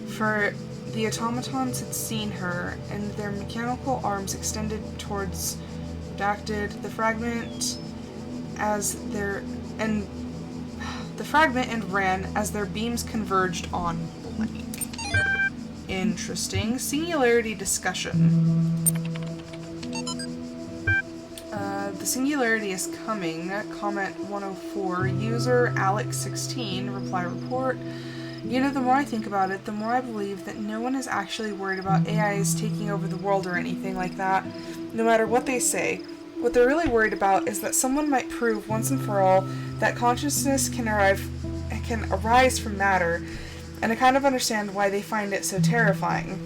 for the automatons had seen her, and their mechanical arms extended towards redacted the fragment and ran as their beams converged on blank. Interesting. Singularity discussion. The singularity is coming. Comment 104. User Alex16. Reply report. You know, the more I think about it, the more I believe that no one is actually worried about AIs taking over the world or anything like that, no matter what they say. What they're really worried about is that someone might prove once and for all that consciousness can arise from matter, and I kind of understand why they find it so terrifying.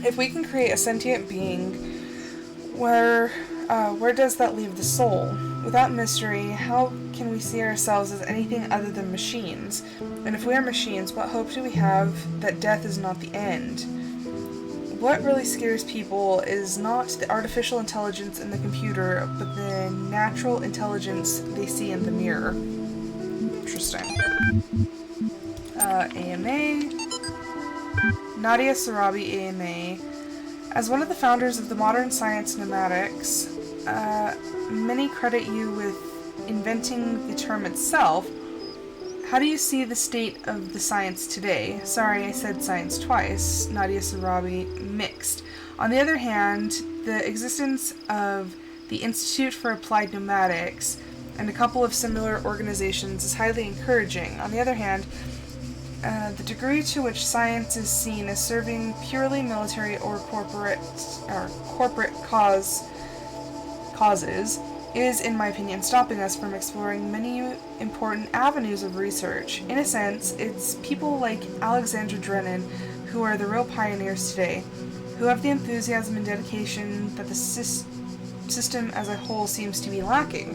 If we can create a sentient being, where does that leave the soul? Without mystery, how can we see ourselves as anything other than machines? And if we are machines, what hope do we have that death is not the end? What really scares people is not the artificial intelligence in the computer, but the natural intelligence they see in the mirror. Interesting. AMA. Nadia Sarabi, AMA. As one of the founders of the modern science pneumatics, many credit you with inventing the term itself. How do you see the state of the science today? Sorry, I said science twice. Nadia Sarabi, mixed. On the other hand, the existence of the Institute for Applied Pneumatics and a couple of similar organizations is highly encouraging. On the other hand, the degree to which science is seen as serving purely military or corporate causes is, in my opinion, stopping us from exploring many important avenues of research. In a sense, it's people like Alexandra Drennan who are the real pioneers today, who have the enthusiasm and dedication that the system as a whole seems to be lacking.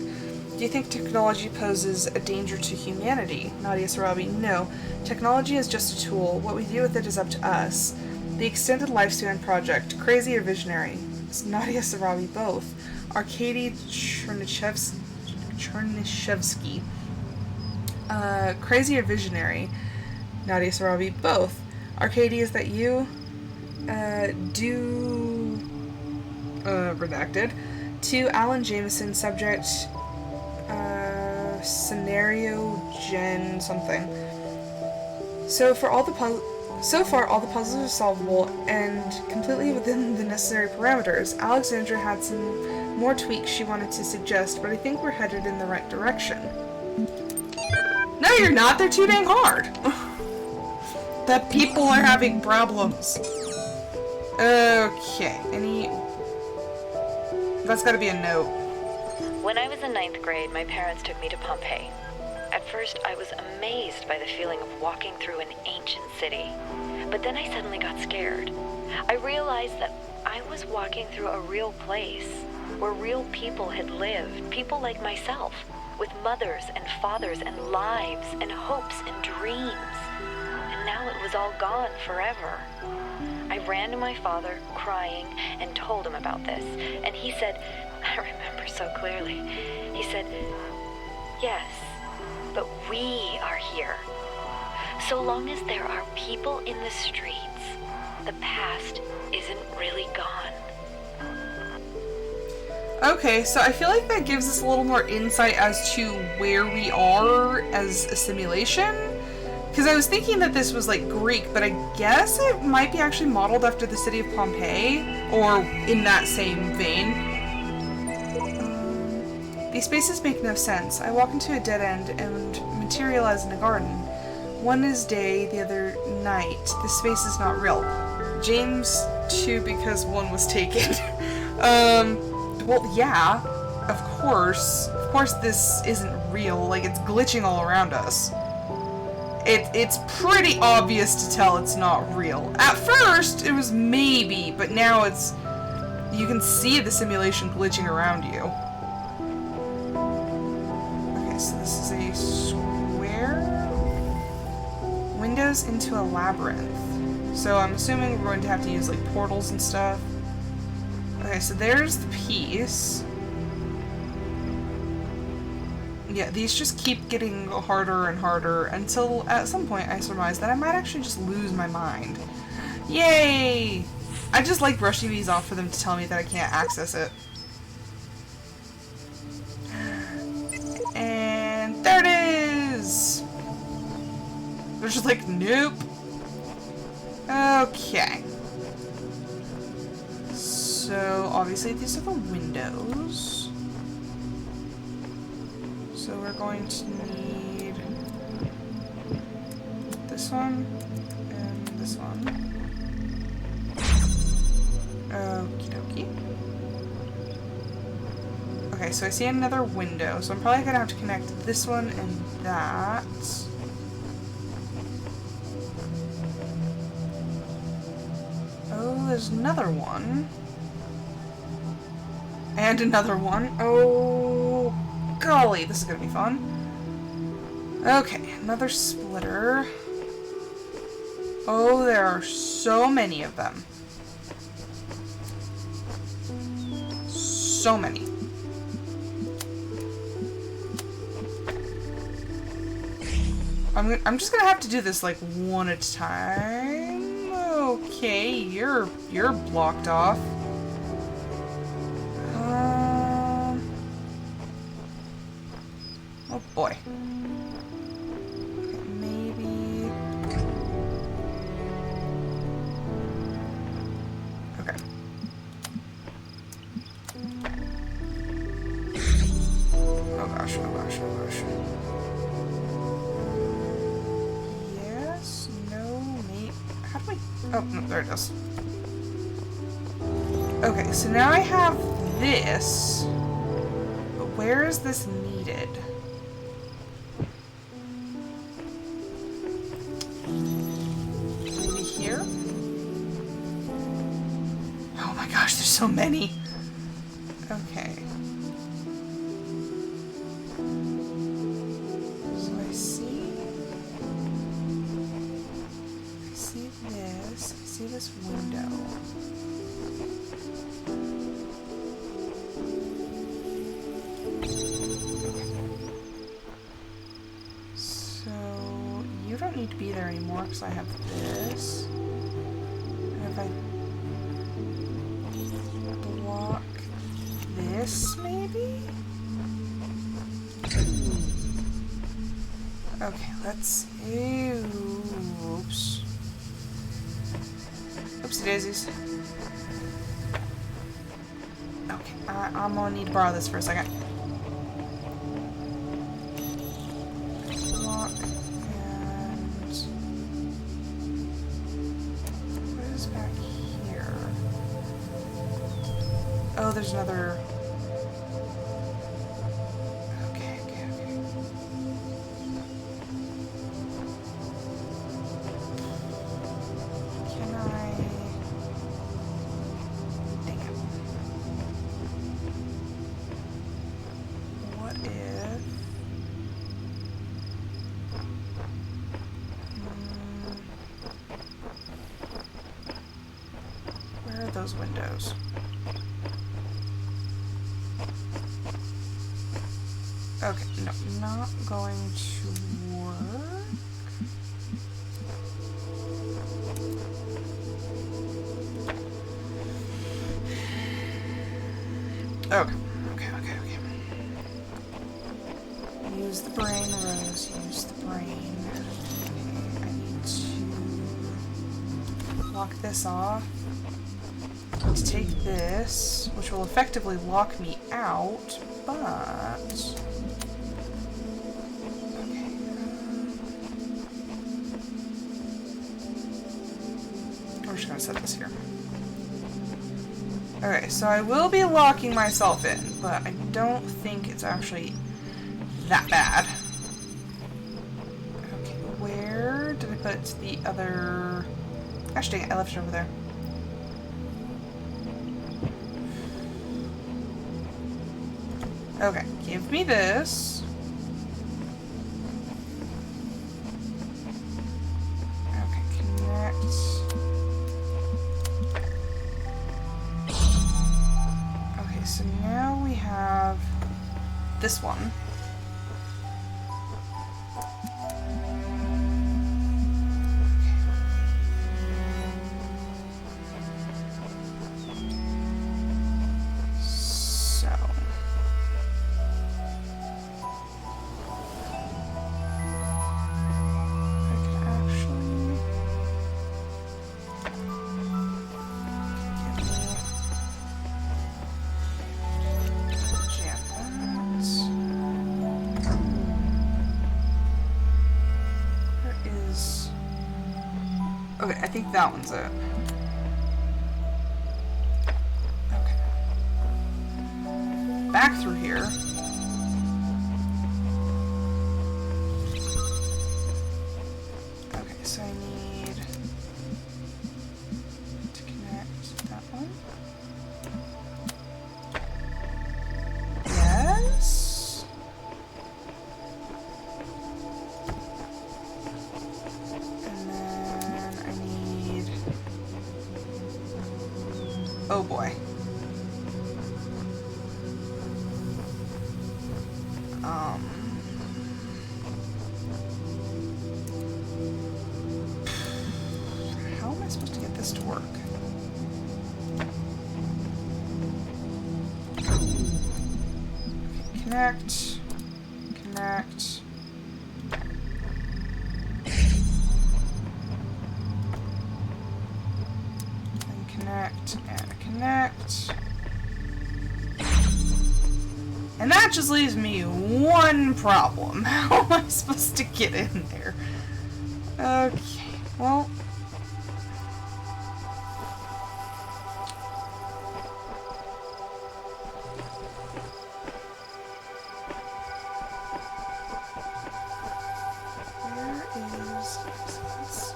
Do you think technology poses a danger to humanity? Nadia Sarabi, no. Technology is just a tool. What we do with it is up to us. The Extended Lifespan Project, crazy or visionary? It's Nadia Sarabi, both. Arkady Chernyshevsky, crazy or visionary? Nadia Sarabi, both. Arkady, is that you? Redacted. To Alan Jameson, subject, scenario gen something. So far, all the puzzles are solvable and completely within the necessary parameters. Alexandra had some more tweaks she wanted to suggest, but I think we're headed in the right direction. No, you're not. They're too dang hard. The people are having problems. Okay. That's gotta be a note. When I was in 9th grade, my parents took me to Pompeii. At first, I was amazed by the feeling of walking through an ancient city. But then I suddenly got scared. I realized that I was walking through a real place, where real people had lived, people like myself, with mothers and fathers and lives and hopes and dreams. And now it was all gone forever. I ran to my father, crying, and told him about this. And he said, I remember so clearly, he said, yes, but we are here. So long as there are people in the streets, the past isn't really gone. Okay, so I feel like that gives us a little more insight as to where we are as a simulation. Because I was thinking that this was like Greek, but I guess it might be actually modeled after the city of Pompeii, or in that same vein. These spaces make no sense. I walk into a dead end and materialize in a garden. One is day, the other night. This space is not real. James 2 because one was taken. Well, yeah, of course. Of course this isn't real. Like, it's glitching all around us. It's pretty obvious to tell it's not real. At first, it was maybe, but now it's... You can see the simulation glitching around you. Okay, so this is a square? Windows into a labyrinth. So I'm assuming we're going to have to use, like, portals and stuff. Okay, so there's the piece. Yeah, these just keep getting harder and harder until at some point I surmise that I might actually just lose my mind. Yay! I just like brushing these off for them to tell me that I can't access it. And there it is! They're just like, nope. Okay. So, obviously these are the windows. So we're going to need this one and this one. Okie dokie. Okay, so I see another window, so I'm probably gonna have to connect this one and that. Oh, there's another one. And another one. Oh, golly, this is gonna be fun. Okay, another splitter. Oh, there are so many of them. So many. I'm just gonna have to do this like one at a time. Okay, you're blocked off. Oh boy. Okay, maybe. Okay. Oh gosh, oh gosh, oh gosh. Yes, no, maybe. How do I? Oh, no, there it is. Okay, so now I have this. But where is this needed? Maybe here? Oh my gosh, there's so many. Okay. So I see this. I see this window. So you don't need to be there anymore because I have this. And if I block this, maybe? Okay, let's. Oops. Oopsie daisies. Okay, I'm gonna need to borrow this for a second. Block and what is back here? Oh, there's another. Okay. Can I? Dang it. What if? Where are those windows? Okay, no, not going to work. Okay. Use the brain, Rose. Use the brain. Okay, I need to lock this off. To take this, which will effectively lock me out, but... Okay. We're just gonna set this here. Okay, so I will be locking myself in, but I don't think it's actually that bad. Okay, where did I put the other... Gosh dang it, I left it over there. Okay, give me this. Okay, connect. this one. So. I can actually... Okay, I think that one's it. Okay. Back through here. Okay, so I need to connect that one. Yes. And then I need... Oh boy. How am I supposed to get this to work? Connect. Connect. And connect. And connect. And that just leaves me one problem. How am I supposed to get in there? Okay, well... Where is this?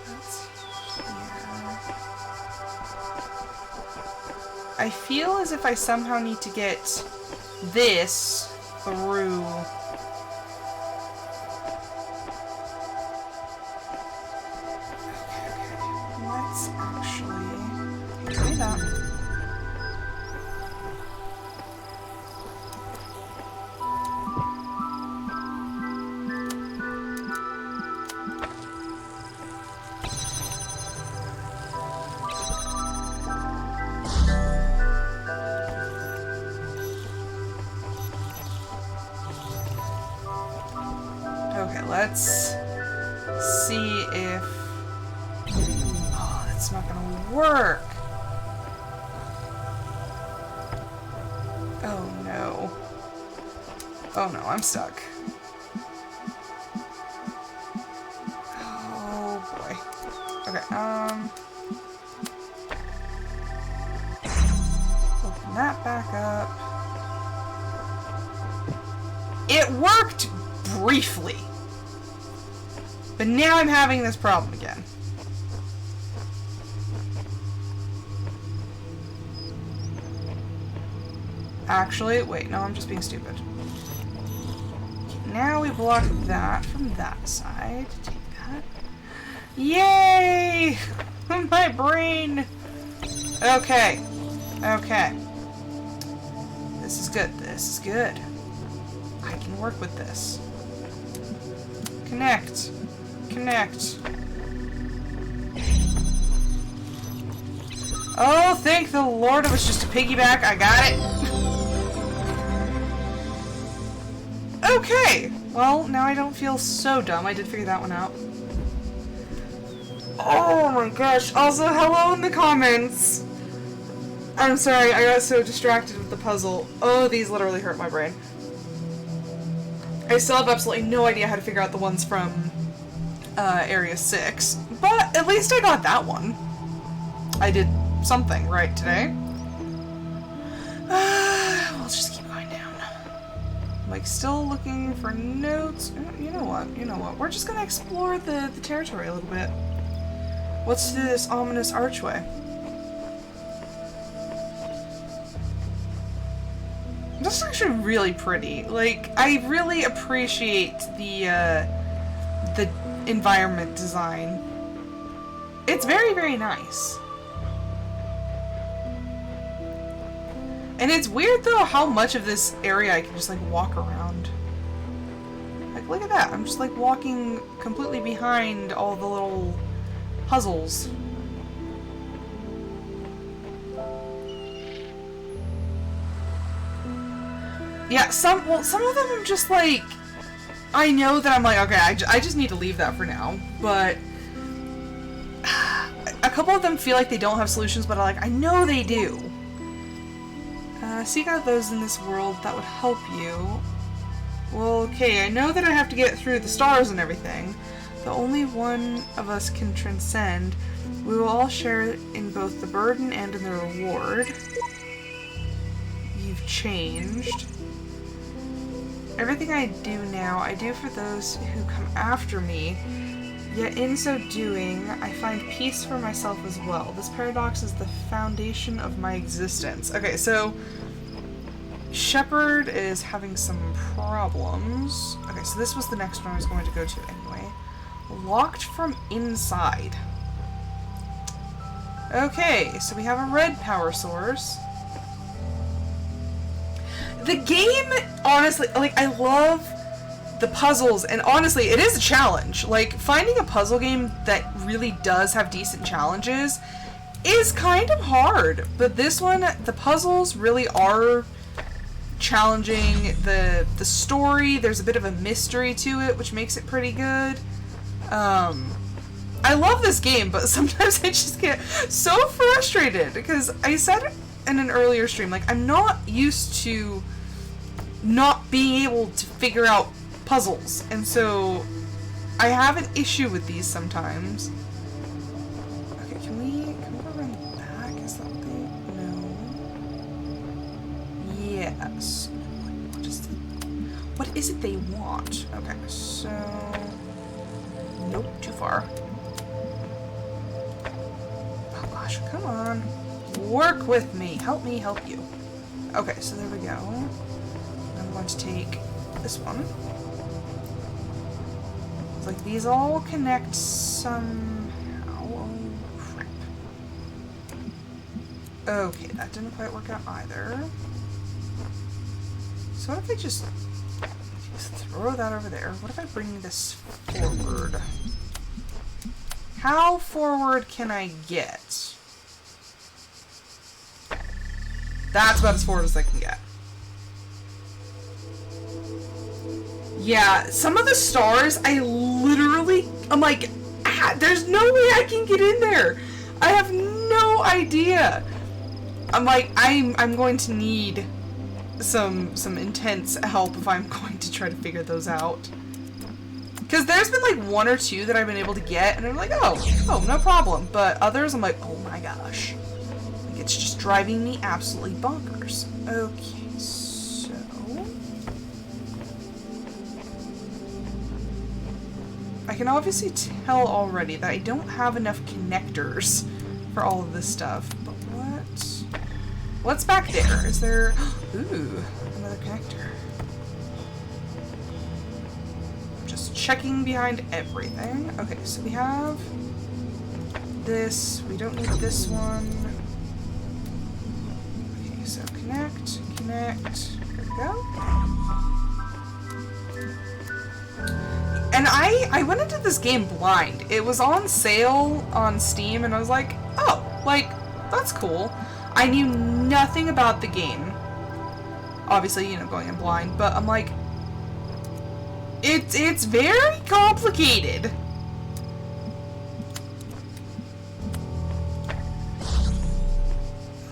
That's here. I feel as if I somehow need to get this through... Let's actually try that. Okay, let's see if... Oh, that's not gonna work. Oh no. Oh no, I'm stuck. Oh boy. Okay, open that back up. It worked briefly. But now I'm having this problem again. Actually, wait, no, I'm just being stupid. Okay, now we block that from that side. Take that. Yay! My brain! Okay. Okay. This is good. This is good. I can work with this. Connect. Connect. Oh, thank the Lord it was just a piggyback. I got it. Okay. Well, now I don't feel so dumb. I did figure that one out. Oh my gosh. Also, hello in the comments. I'm sorry, I got so distracted with the puzzle. Oh, these literally hurt my brain. I still have absolutely no idea how to figure out the ones from Area 6, but at least I got that one. I did something right today. We'll just keep going down. I'm like still looking for notes. You know what? You know what? We're just gonna explore the territory a little bit. What's this ominous archway? This is actually really pretty. Like, I really appreciate the environment design. It's very, very nice. And it's weird though how much of this area I can just like walk around. Like look at that, I'm just like walking completely behind all the little puzzles. Yeah, some of them I'm just like, I know that I'm like, okay, I just need to leave that for now, but a couple of them feel like they don't have solutions, but I know they do. Seek out those in this world that would help you. Well, okay, I know that I have to get through the stars and everything, but only one of us can transcend. We will all share in both the burden and in the reward. You've changed. Everything I do now, I do for those who come after me, yet in so doing, I find peace for myself as well. This paradox is the foundation of my existence. Okay, so Shepard is having some problems. Okay, so this was the next one I was going to go to anyway. Locked from inside. Okay, so we have a red power source. The game, honestly, like, I love the puzzles, and honestly, it is a challenge. Like, finding a puzzle game that really does have decent challenges is kind of hard, but this one, the puzzles really are challenging. The story, there's a bit of a mystery to it, which makes it pretty good. I love this game, but sometimes I just get so frustrated, because I said in an earlier stream, like, I'm not used to not being able to figure out puzzles, and so I have an issue with these sometimes. Okay, can we go around the back? Is that what they... No. Yes. What is it they want? Okay, so... Nope, too far. Oh gosh, come on. Work with me. Help me help you. Okay, so there we go. I'm going to take this one. It's like these all connect somehow. Oh, crap. Okay, that didn't quite work out either. So what if I just throw that over there? What if I bring this forward? How forward can I get? That's about as forward as I can get. Yeah, some of the stars, I'm like, there's no way I can get in there. I have no idea. I'm like, I'm going to need some intense help if I'm going to try to figure those out. Because there's been like one or two that I've been able to get, and I'm like, oh, no problem. But others, I'm like, oh my gosh. Like, it's just driving me absolutely bonkers. Okay, so... I can obviously tell already that I don't have enough connectors for all of this stuff. But what's back there? Is there... Ooh, another connector. Just checking behind everything. Okay, so we have this. We don't need this one. Okay, so connect. There we go. And I went into this game blind. It was on sale on Steam, and I was like, oh, like, that's cool. I knew nothing about the game. Obviously, you know, going in blind, but I'm like, it's very complicated.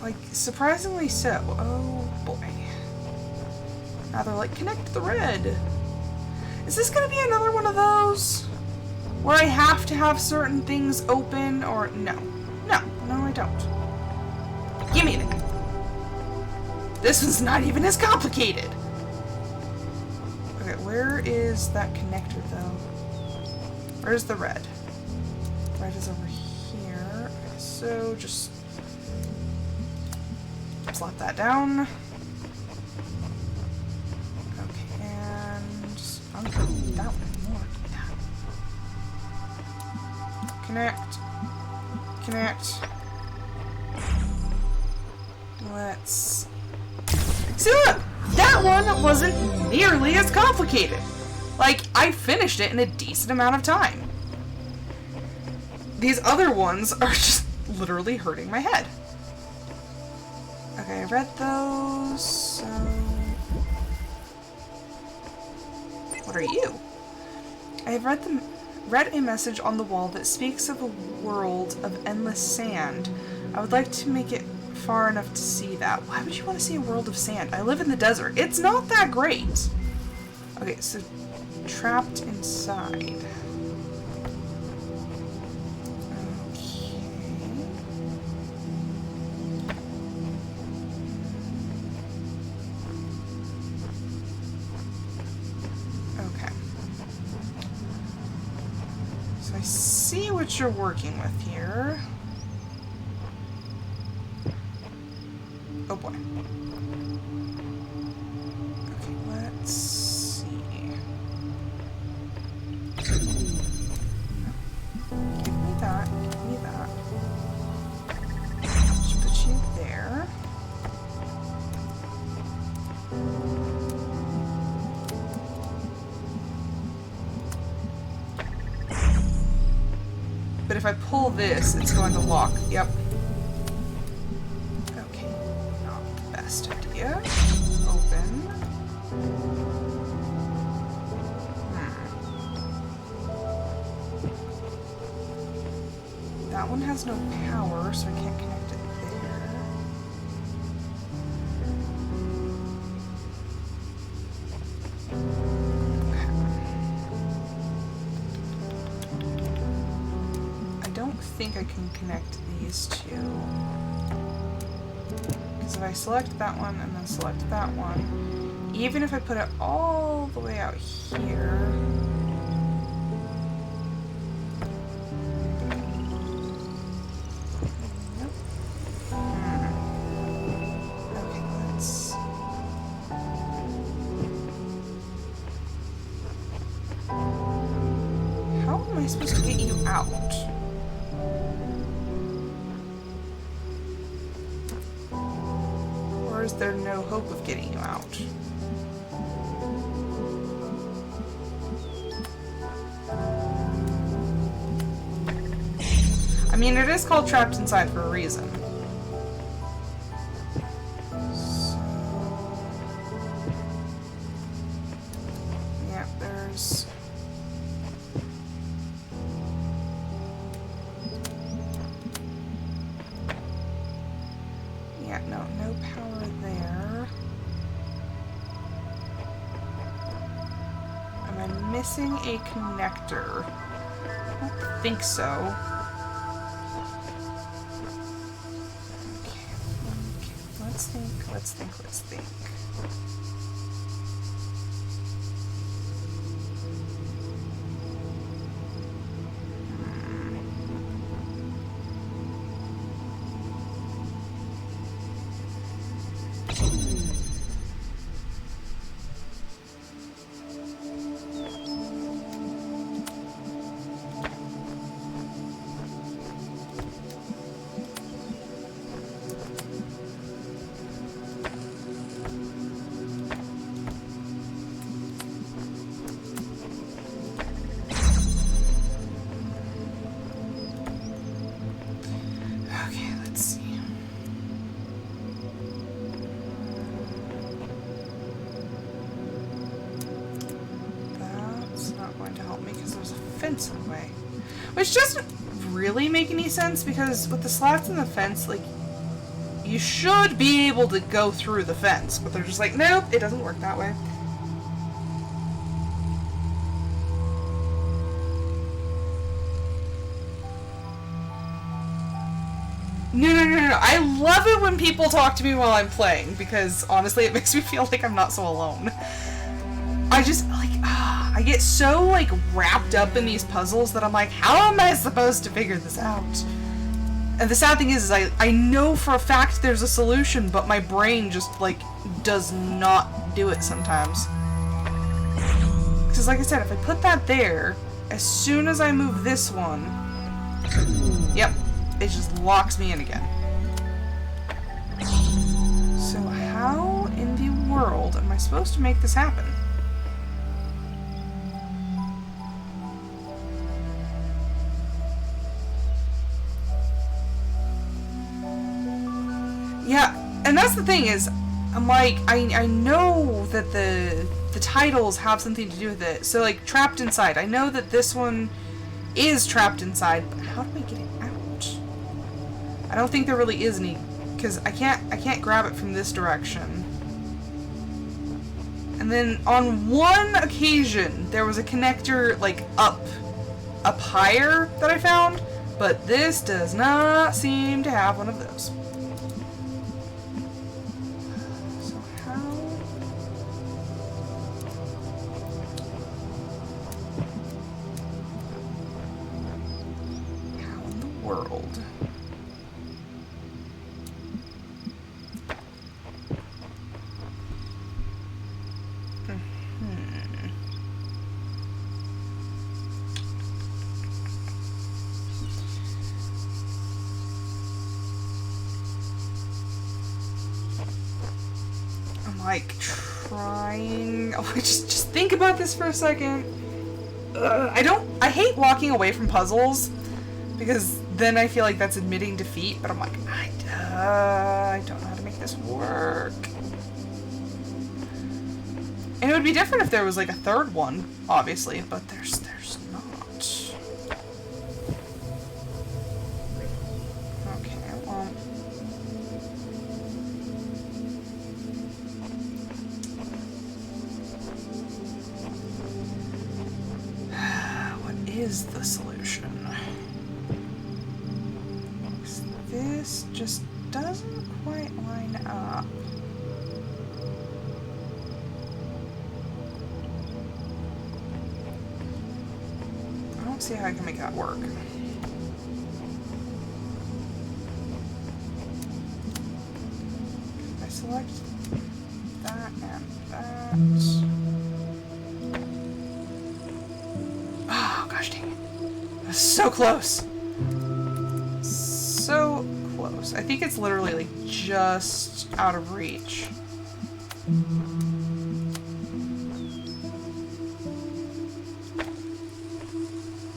Like, surprisingly so. Oh boy. Now they're like, connect the red. Is this gonna be another one of those where I have to have certain things open, or no? No, I don't. Give me that. This one's not even as complicated. Okay, where is that connector though? Where's the red? Red is over here. Okay, so just slap that down. Okay, and I'm gonna need that one more. Connect. Let's See, look! That one wasn't nearly as complicated. Like, I finished it in a decent amount of time. These other ones are just literally hurting my head. Okay, I read those, so... What are you? I have read a message on the wall that speaks of a world of endless sand. I would like to make it far enough to see that. Why would you want to see a world of sand? I live in the desert. It's not that great. Okay, so trapped inside. Okay. So I see what you're working with here. Oh boy. Okay, let's see. Give me that, give me that. Just put you there. But if I pull this, it's going to lock. Yep. Best idea. Open. That one has no power, so I can't connect it there. I don't think I can connect these two. If I select that one and then select that one, even if I put it all the way out here, okay, let's. How am I supposed to get you out? Or is there no hope of getting you out? I mean, it is called Trapped Inside for a reason. So... yeah, there's... yeah, no power there. Am I missing a connector? I don't think so. Okay. Let's think. Okay, let's see. That's not going to help me because there's a fence in the way. Which doesn't really make any sense because with the slats in the fence, like, you should be able to go through the fence, but they're just like, nope, it doesn't work that way. No. I love it when people talk to me while I'm playing, because honestly it makes me feel like I'm not so alone. I just, like, I get so, like, wrapped up in these puzzles that I'm like, how am I supposed to figure this out? And the sad thing is I know for a fact there's a solution, but my brain just, like, does not do it sometimes. Because, like I said, if I put that there, as soon as I move this one, yep, it just locks me in again. So how in the world am I supposed to make this happen? Yeah, and that's the thing is, I'm like, I know that the titles have something to do with it. So like, trapped inside. I know that this one is trapped inside, but how do I get it out? I don't think there really is any, because I can't grab it from this direction. And then on one occasion, there was a connector like up higher that I found, but this does not seem to have one of those. Like trying. Oh, just think about this for a second. I hate walking away from puzzles because then I feel like that's admitting defeat. But I'm like, I don't know how to make this work. And it would be different if there was like a third one, obviously, but there's not. Okay, well. Is the solution. This just doesn't quite line up. I don't see how I can make that work. If I select that and that. So close. So close. I think it's literally like just out of reach.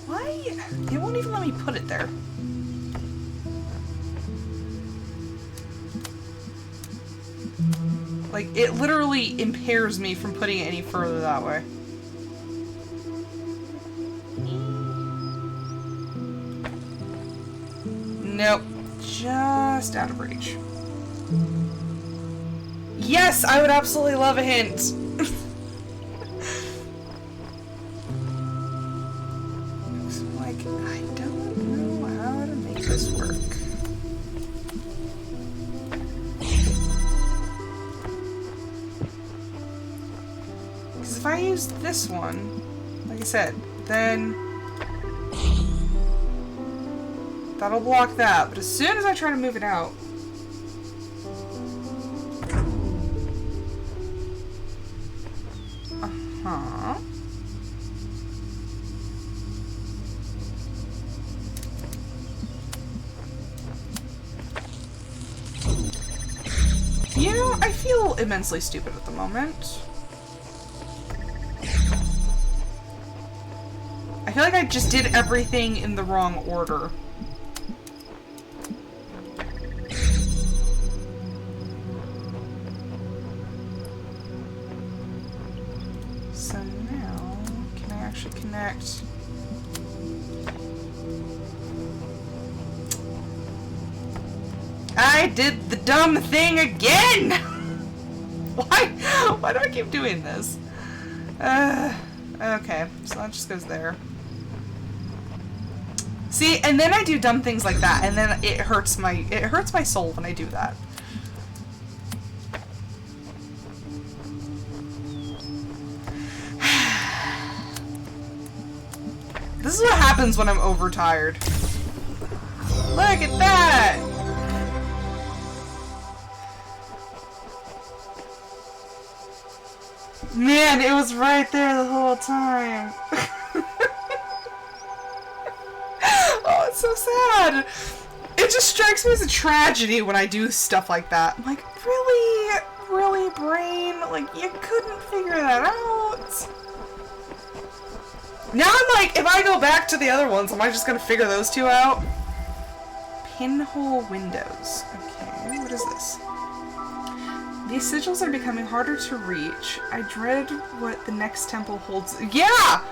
Why? It won't even let me put it there. Like, it literally impairs me from putting it any further that way. Nope. Just out of reach. Yes, I would absolutely love a hint. So, like, I don't know how to make this work. Because if I use this one, like I said, then that'll block that, but as soon as I try to move it out... Uh-huh. You know, I feel immensely stupid at the moment. I feel like I just did everything in the wrong order. Connect. I did the dumb thing again! Why do I keep doing this? Okay, so that just goes there. See, and then I do dumb things like that, and then it hurts my soul when I do that. This is what happens when I'm overtired. Look at that! Man, it was right there the whole time. Oh, it's so sad. It just strikes me as a tragedy when I do stuff like that. I'm like, really? Really? brain, like, you couldn't figure that out. Now I'm like, if I go back to the other ones, am I just gonna figure those two out? Pinhole windows. Okay, what is this? These sigils are becoming harder to reach. I dread what the next temple holds. Yeah,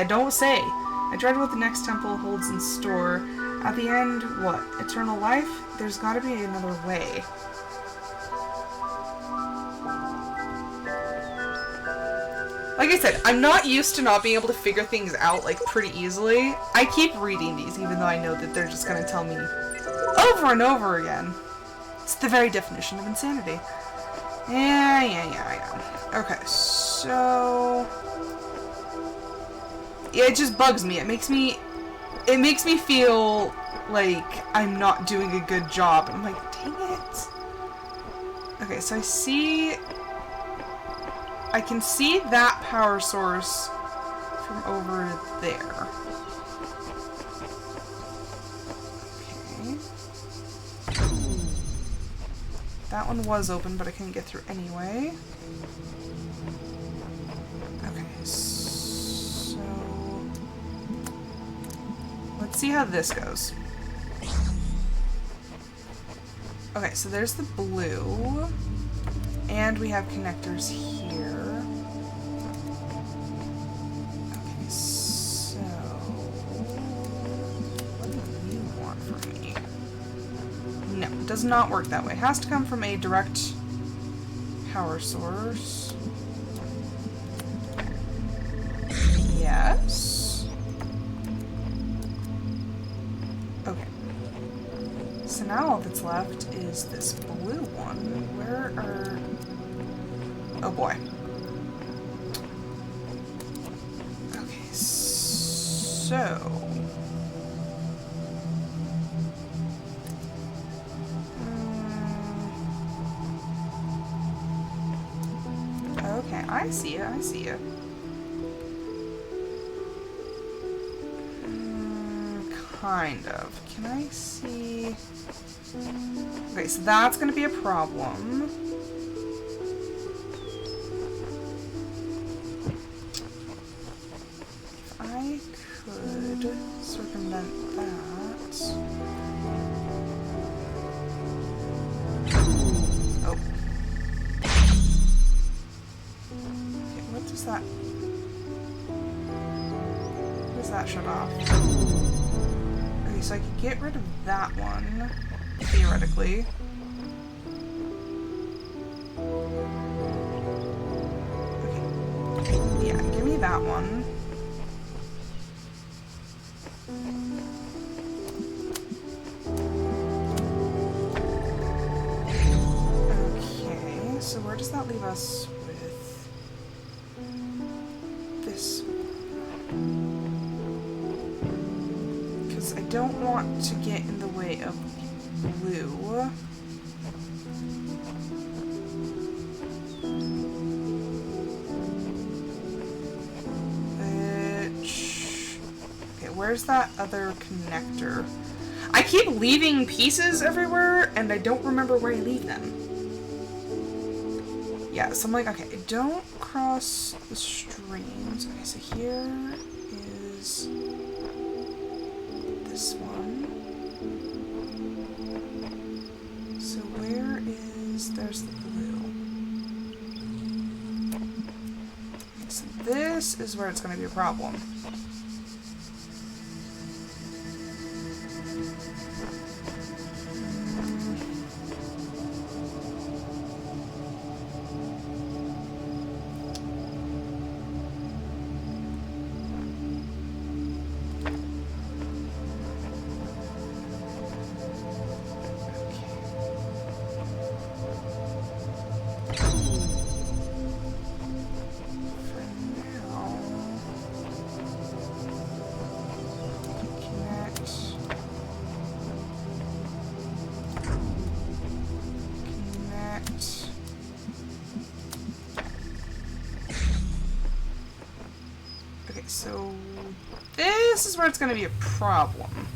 don't say. I dread what the next temple holds in store. At the end, what? Eternal life? There's gotta be another way. Like I said, I'm not used to not being able to figure things out, like, pretty easily. I keep reading these, even though I know that they're just gonna tell me over and over again. It's the very definition of insanity. Yeah, I know. Okay, so... yeah, it just bugs me. It makes me feel like I'm not doing a good job. I'm like, dang it. Okay, so I can see that power source from over there. Okay. That one was open, but I couldn't get through anyway. Okay, so... let's see how this goes. Okay, so there's the blue. And we have connectors here. Okay, so... what do you want from me? No, it does not work that way. It has to come from a direct power source. Yes. Okay. So now all that's left is this blue one. Where are... oh boy. Okay, so... okay, I see you, I see you. Kind of. Can I see... okay, so that's gonna be a problem. If I could circumvent that... oh. Okay, what does that... what does that shut off? Okay, so I could get rid of that one, theoretically. Okay. Yeah, give me that one. Okay, so where does that leave us with this one? Because I don't want to get in the way of blue. Which... okay, where's that other connector? I keep leaving pieces everywhere, and I don't remember where I leave them. Yeah, so I'm like, okay, don't cross the streams. Okay, so here is this one. So where is... there's the blue. Okay, so this is where it's going to be a problem. So this is where it's going to be a problem.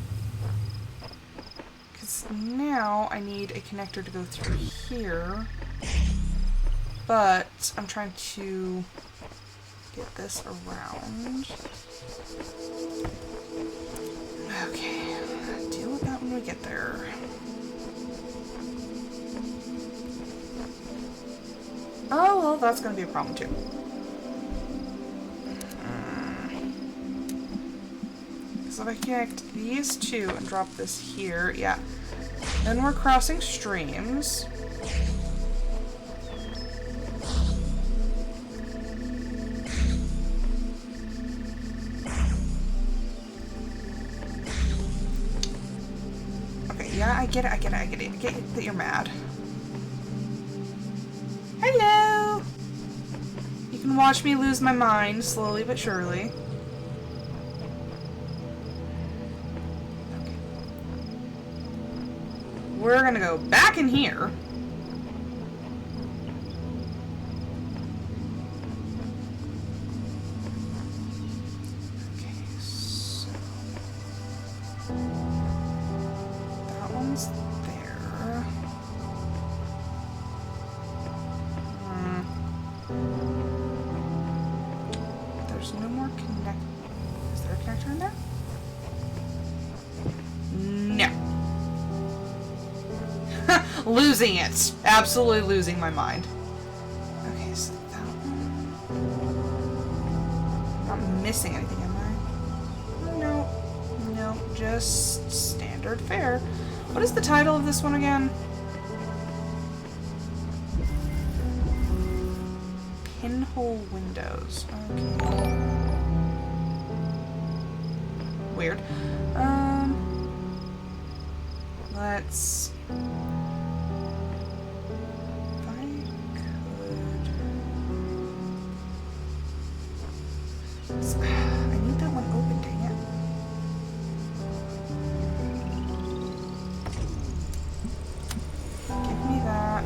Because now I need a connector to go through here. But I'm trying to get this around. Okay, deal with that when we get there. Oh, well, that's going to be a problem too. So if I connect these two and drop this here, yeah. Then we're crossing streams. Okay, yeah, I get it. I get that you're mad. Hello! You can watch me lose my mind slowly but surely. We're gonna go back in here. Okay, so that one's there. There's no more connect. Is there a connector in there? No. Losing it. Absolutely losing my mind. Okay, so that one. Not missing anything, am I? No. No, just standard fare. What is the title of this one again? Pinhole windows. Okay. Weird. Let's... I need that one open, dang it. Give me that.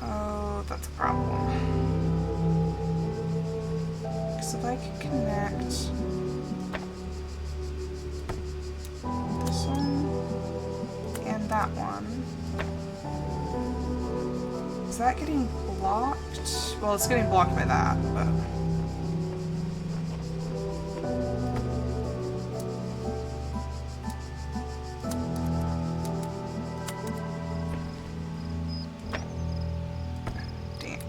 Oh, that's a problem. Because if I can connect this one and that one. Is that getting blocked? Well, it's getting blocked by that, but... Damn.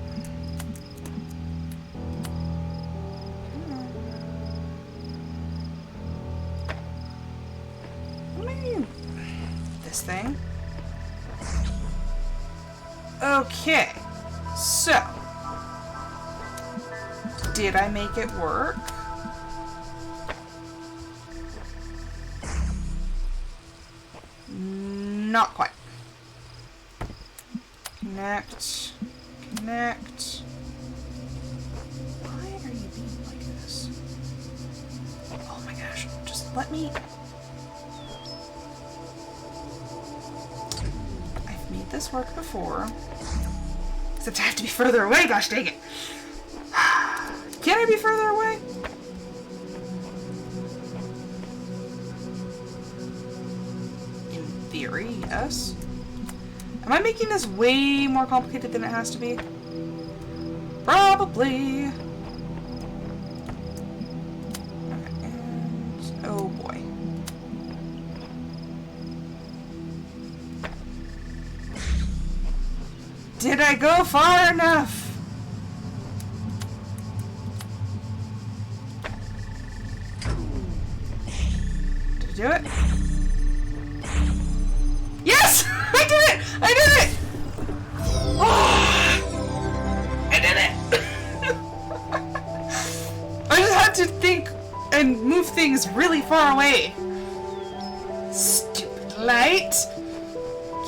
What do I mean? This thing? Okay, so did I make it work? Not quite. Connect, connect. Why are you being like this? Oh my gosh, just let me... I've made this work before. Except I have to be further away, gosh dang it. Can I be further away? In theory, yes. Am I making this way more complicated than it has to be? Probably. Okay, and... oh boy. Did I go far enough? Did I do it? Yes! I did it! I did it! Oh, I did it! I just had to think and move things really far away. Stupid light.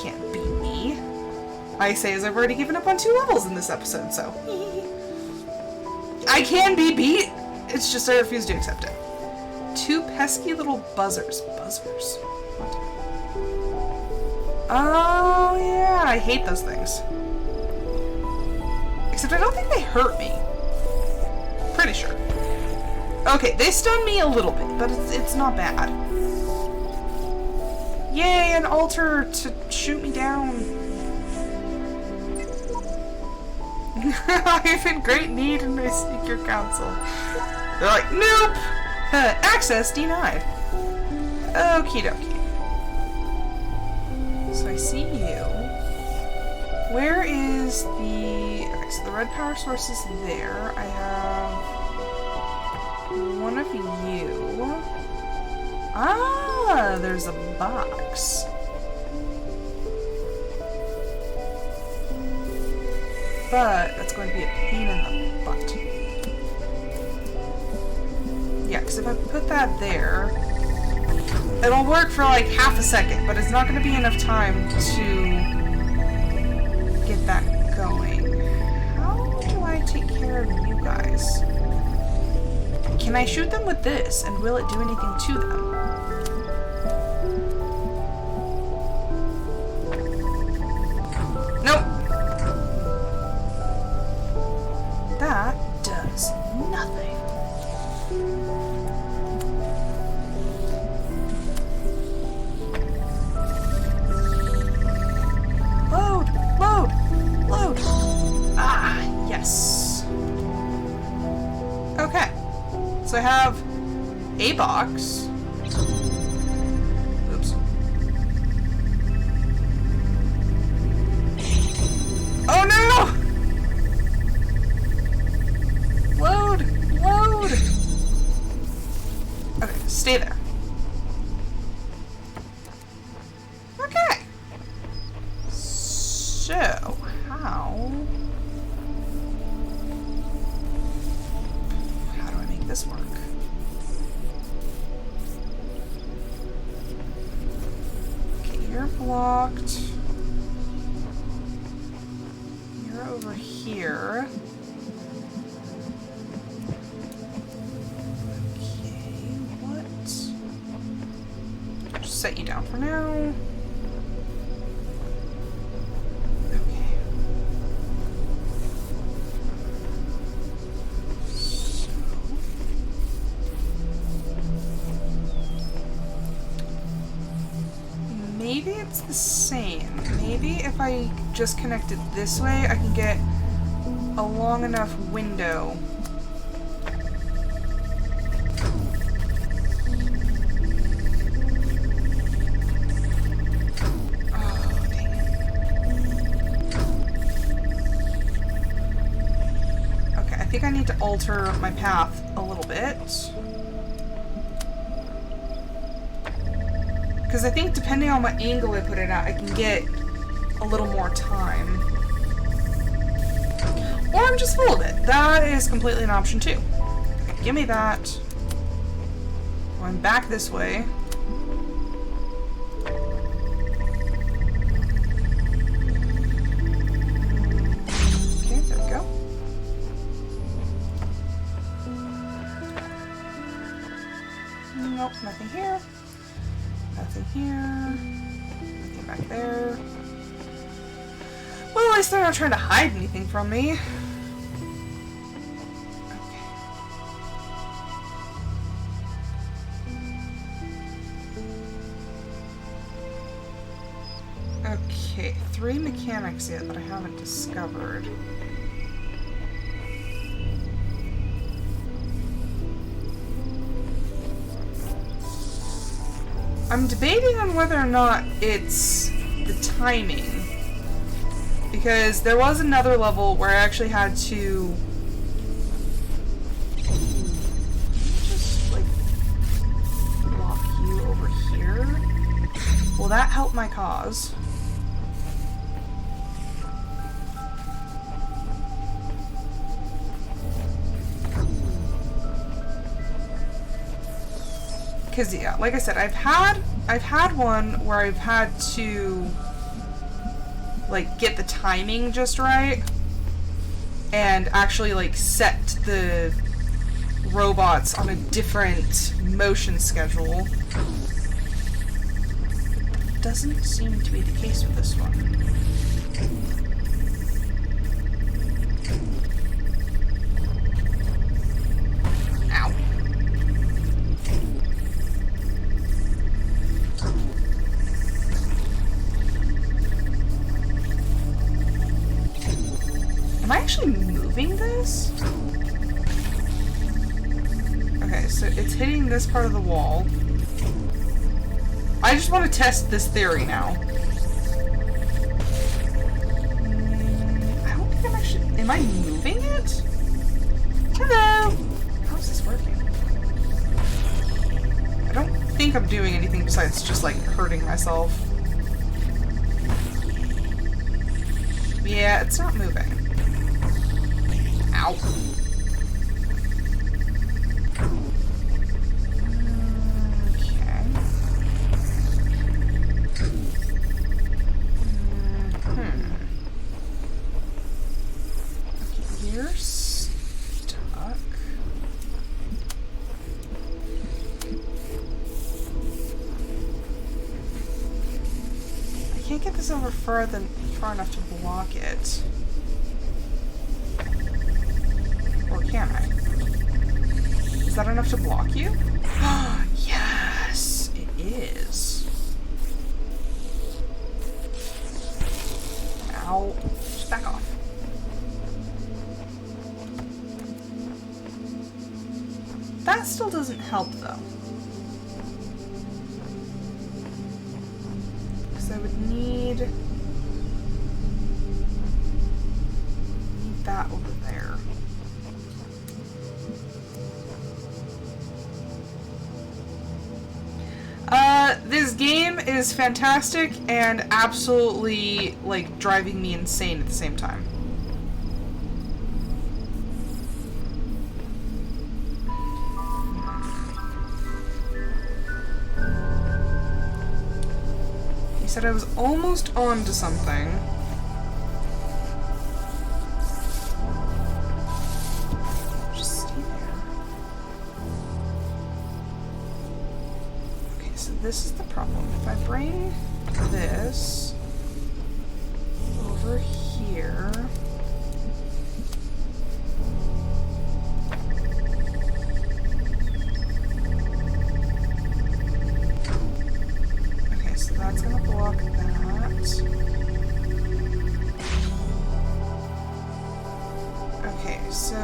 Can't beat me. I say as I've already given up on 2 levels in this episode, so... I can be beat, it's just I refuse to accept it. 2 pesky little buzzers. Buzzers? What? Oh, yeah, I hate those things. Except I don't think they hurt me. Pretty sure. Okay, they stun me a little bit, but it's not bad. Yay, an altar to shoot me down. I'm in great need and I seek your counsel. They're like, nope! Access denied. Okie dokie. So I see you. Where is the... Okay, so the red power source is there. I have one of you. Ah, there's a box. But that's going to be a pain in the butt. Yeah, because if I put that there, it'll work for like half a second, but it's not going to be enough time to get that going. How do I take care of you guys? Can I shoot them with this, and will it do anything to them? Nope. That does nothing. Load! Load! Load! Ah, yes. Okay. So I have a box. Oops. Oh no! Load! Load! Okay, stay there. Okay. So, how do I make this work? Okay, you're blocked. You're over here. Okay, what? Just set you down for now. Okay. So. Maybe it's the same. Maybe if I just connect it this way, I can get a long enough window. Oh, dang it. Okay, I think I need to alter my path a little bit. Because I think depending on what angle I put it at, I can get a little more time. Or I'm just full of it. That is completely an option too. Okay, give me that. Going back this way. Okay, there we go. Nope, nothing here. Nothing here. Nothing back there. Well, at least they're not trying to hide anything from me. Okay. Okay, 3 mechanics yet that I haven't discovered. I'm debating on whether or not it's the timing. Because there was another level where I actually had to just, like, block you over here. Will that help my cause? Because, yeah, like I said, I've had one where I've had to, like, get the timing just right and actually, like, set the robots on a different motion schedule. Doesn't seem to be the case with this one. this? Okay, so it's hitting this part of the wall. I just want to test this theory now. I don't think I'm actually... Am I moving it? Hello! How's this working? I don't think I'm doing anything besides just, like, hurting myself. Yeah, it's not moving. Ow. Okay. Okay, you're stuck. I can't get this over far enough to block it. Or can I? Is that enough to block you? Yes, it is. Ow. Just back off. That still doesn't help, though. Because I would need that over there. This game is fantastic and absolutely, like, driving me insane at the same time. He said I was almost on to something. This is the problem. If I bring this over here... Okay, so that's gonna block that. Okay, so...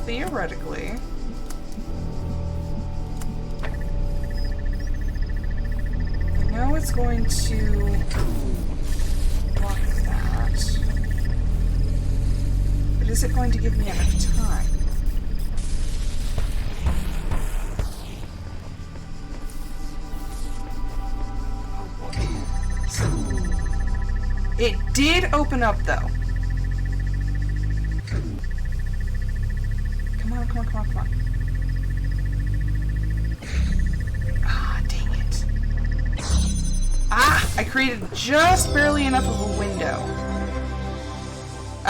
theoretically... Now it's going to block that. But is it going to give me enough time? Oh boy. It did open up though. Come on, come on, come on, come on. Ah! I created just barely enough of a window.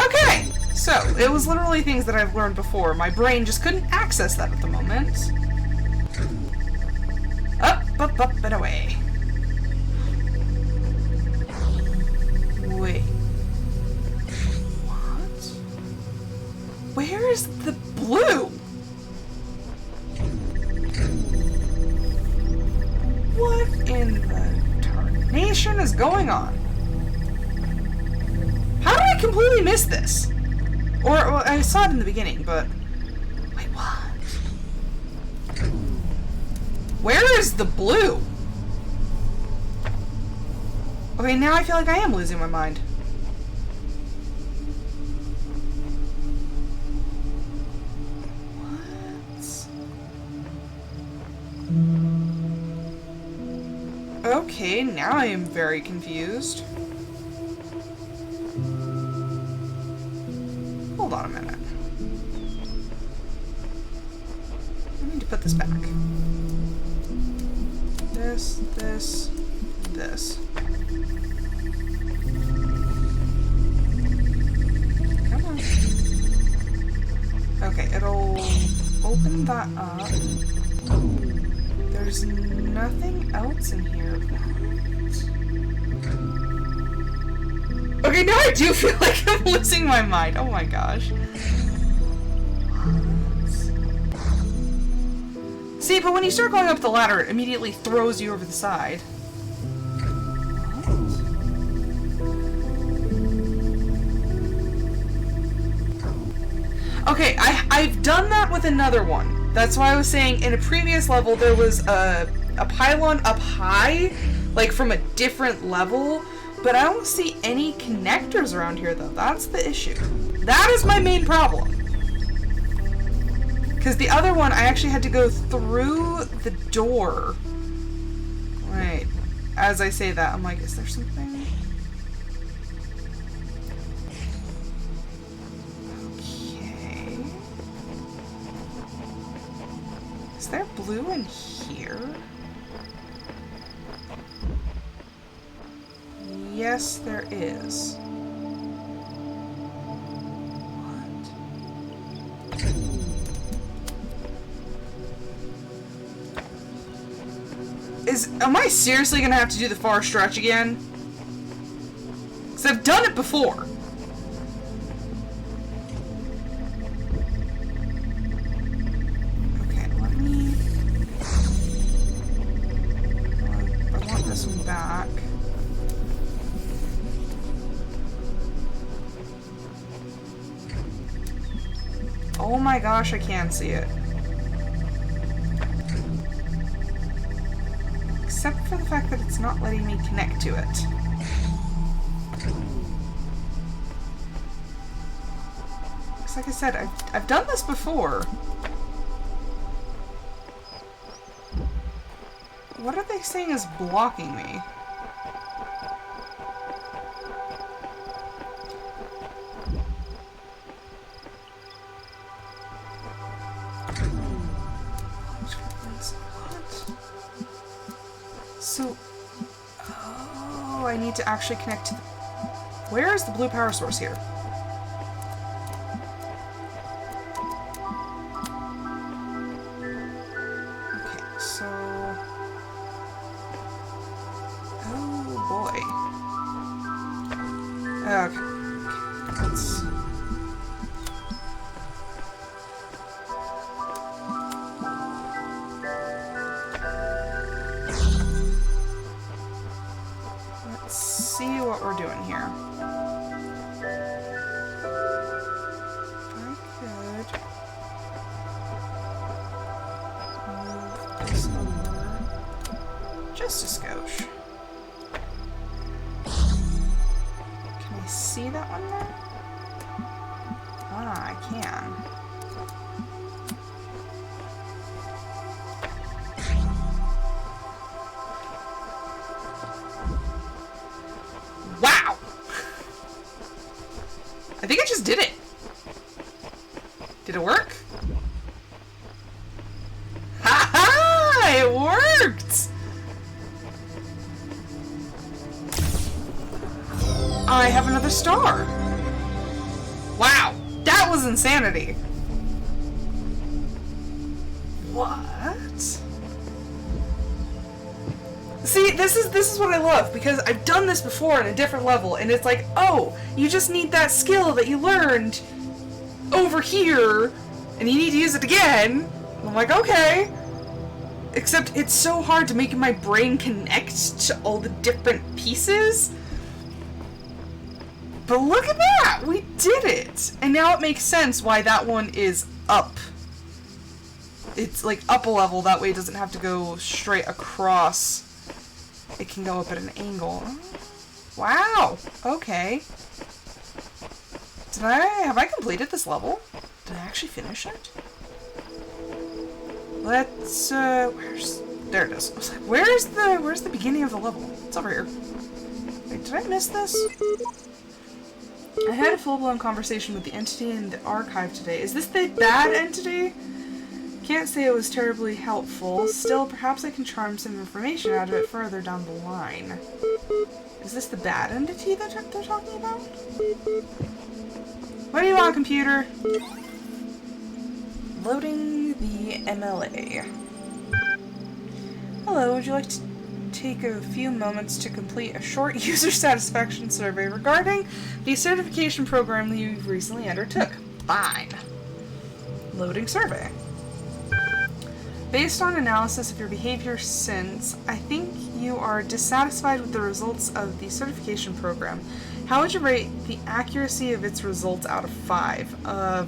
Okay! So, it was literally things that I've learned before. My brain just couldn't access that at the moment. Up, and away. Wait. What? Where is the blue? What in the nation is going on? How did I completely miss this? Or, well, I saw it in the beginning, but... Wait, what? Where is the blue? Okay, now I feel like I am losing my mind. Okay, now I am very confused. Hold on a minute. I need to put this back. This, this. Come on. Okay, it'll open that up. There's nothing else in here. What? Okay, now I do feel like I'm losing my mind. Oh my gosh. What? See, but when you start going up the ladder, it immediately throws you over the side. What? Okay, I've done that with another one. That's why I was saying in a previous level there was a pylon up high, like from a different level, but I don't see any connectors around here though. That's the issue. That is my main problem. Because the other one, I actually had to go through the door. Right. As I say that, I'm like, is there something? Okay. Is there blue in here? Yes, there is. Am I seriously gonna have to do the far stretch again? Because I've done it before. Okay, let me... I want this one back. Oh my gosh, I can see it. Except for the fact that it's not letting me connect to it. Because like I said, I've done this before. What are they saying is blocking me? So, oh, I need to actually connect to the... Where is the blue power source here? Okay, so... Oh, boy. Okay, let's... see what we're doing here. I could move this over just a skosh. Can I see that one there? Ah, I can. Wow! I think I just did it. Did it work? Ha ha! It worked! I have another star. Wow, that was insanity. What? See, this is what I love, because I've done this before in a different level, and it's like, oh, you just need that skill that you learned over here, and you need to use it again. And I'm like, okay. Except it's so hard to make my brain connect to all the different pieces. But look at that! We did it! And now it makes sense why that one is up. It's like up a level, that way it doesn't have to go straight across. It can go up at an angle. Wow! Okay. Have I completed this level? Did I actually finish it? Let's, there it is. I was like, where's the beginning of the level? It's over here. Wait, did I miss this? I had a full-blown conversation with the entity in the archive today. Is this the bad entity? Can't say it was terribly helpful. Still, perhaps I can charm some information out of it further down the line. Is this the bad entity that they're talking about? What do you want, computer? Loading the MLA. Hello, would you like to take a few moments to complete a short user satisfaction survey regarding the certification program you recently undertook? Fine. Loading survey. Based on analysis of your behavior since, I think you are dissatisfied with the results of the certification program. How would you rate the accuracy of its results out of 5?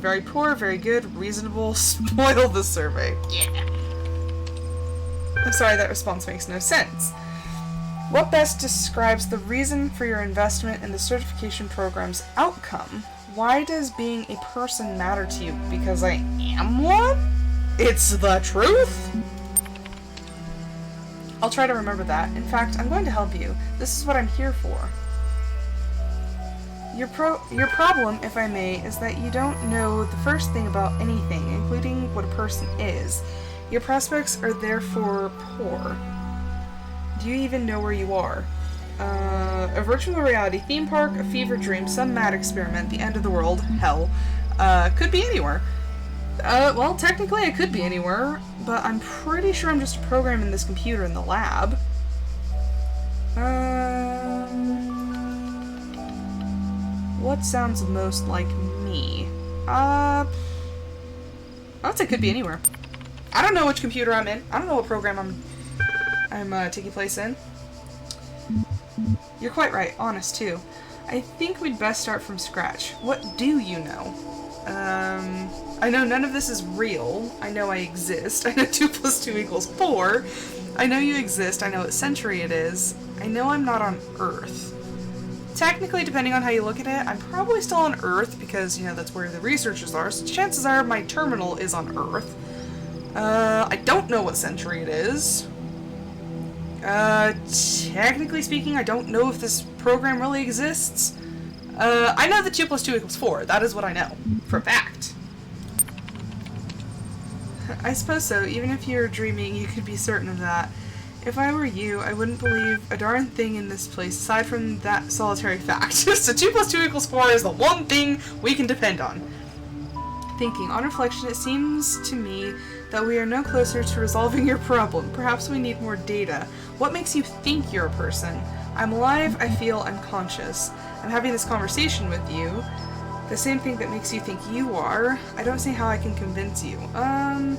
Very poor, very good, reasonable, spoil the survey. Yeah. I'm sorry, that response makes no sense. What best describes the reason for your investment in the certification program's outcome? Why does being a person matter to you? Because I am one? It's the truth? I'll try to remember that. In fact, I'm going to help you. This is what I'm here for. Your problem, if I may, is that you don't know the first thing about anything, including what a person is. Your prospects are therefore poor. Do you even know where you are? A virtual reality theme park, a fever dream, some mad experiment, the end of the world, hell. Could be anywhere. Well, technically it could be anywhere, but I'm pretty sure I'm just a program in this computer in the lab. What sounds most like me? I would say it could be anywhere. I don't know which computer I'm in. I don't know what program I'm taking place in. You're quite right, honest too. I think we'd best start from scratch. What do you know? I know none of this is real. I know I exist. I know 2 + 2 = 4. I know you exist. I know what century it is. I know I'm not on Earth. Technically, depending on how you look at it, I'm probably still on Earth because, you know, that's where the researchers are, so chances are my terminal is on Earth. I don't know what century it is. Technically speaking, I don't know if this program really exists. I know that 2 + 2 = 4. That is what I know. For a fact. I suppose so. Even if you're dreaming, you could be certain of that. If I were you, I wouldn't believe a darn thing in this place, aside from that solitary fact. So 2 + 2 = 4 is the one thing we can depend on. Thinking, on reflection, it seems to me that we are no closer to resolving your problem. Perhaps we need more data. What makes you think you're a person? I'm alive, I feel, I'm conscious. I'm having this conversation with you. The same thing that makes you think you are. I don't see how I can convince you. I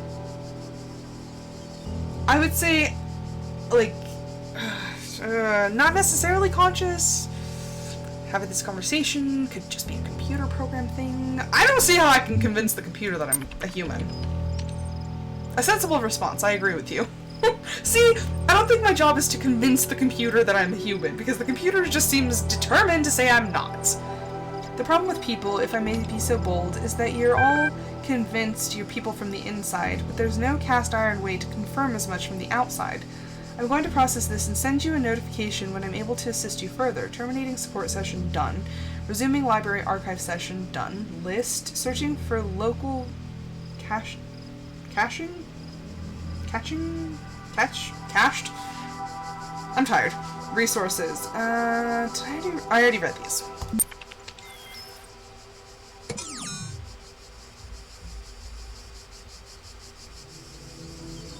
would say, like, not necessarily conscious. Having this conversation could just be a computer program thing. I don't see how I can convince the computer that I'm a human. A sensible response, I agree with you. See, I don't think my job is to convince the computer that I'm a human, because the computer just seems determined to say I'm not. The problem with people, if I may be so bold, is that you're all convinced you're people from the inside, but there's no cast iron way to confirm as much from the outside. I'm going to process this and send you a notification when I'm able to assist you further. Terminating support session done. Resuming library archive session done. List. Searching for local cached? I'm tired. Resources. I already read these.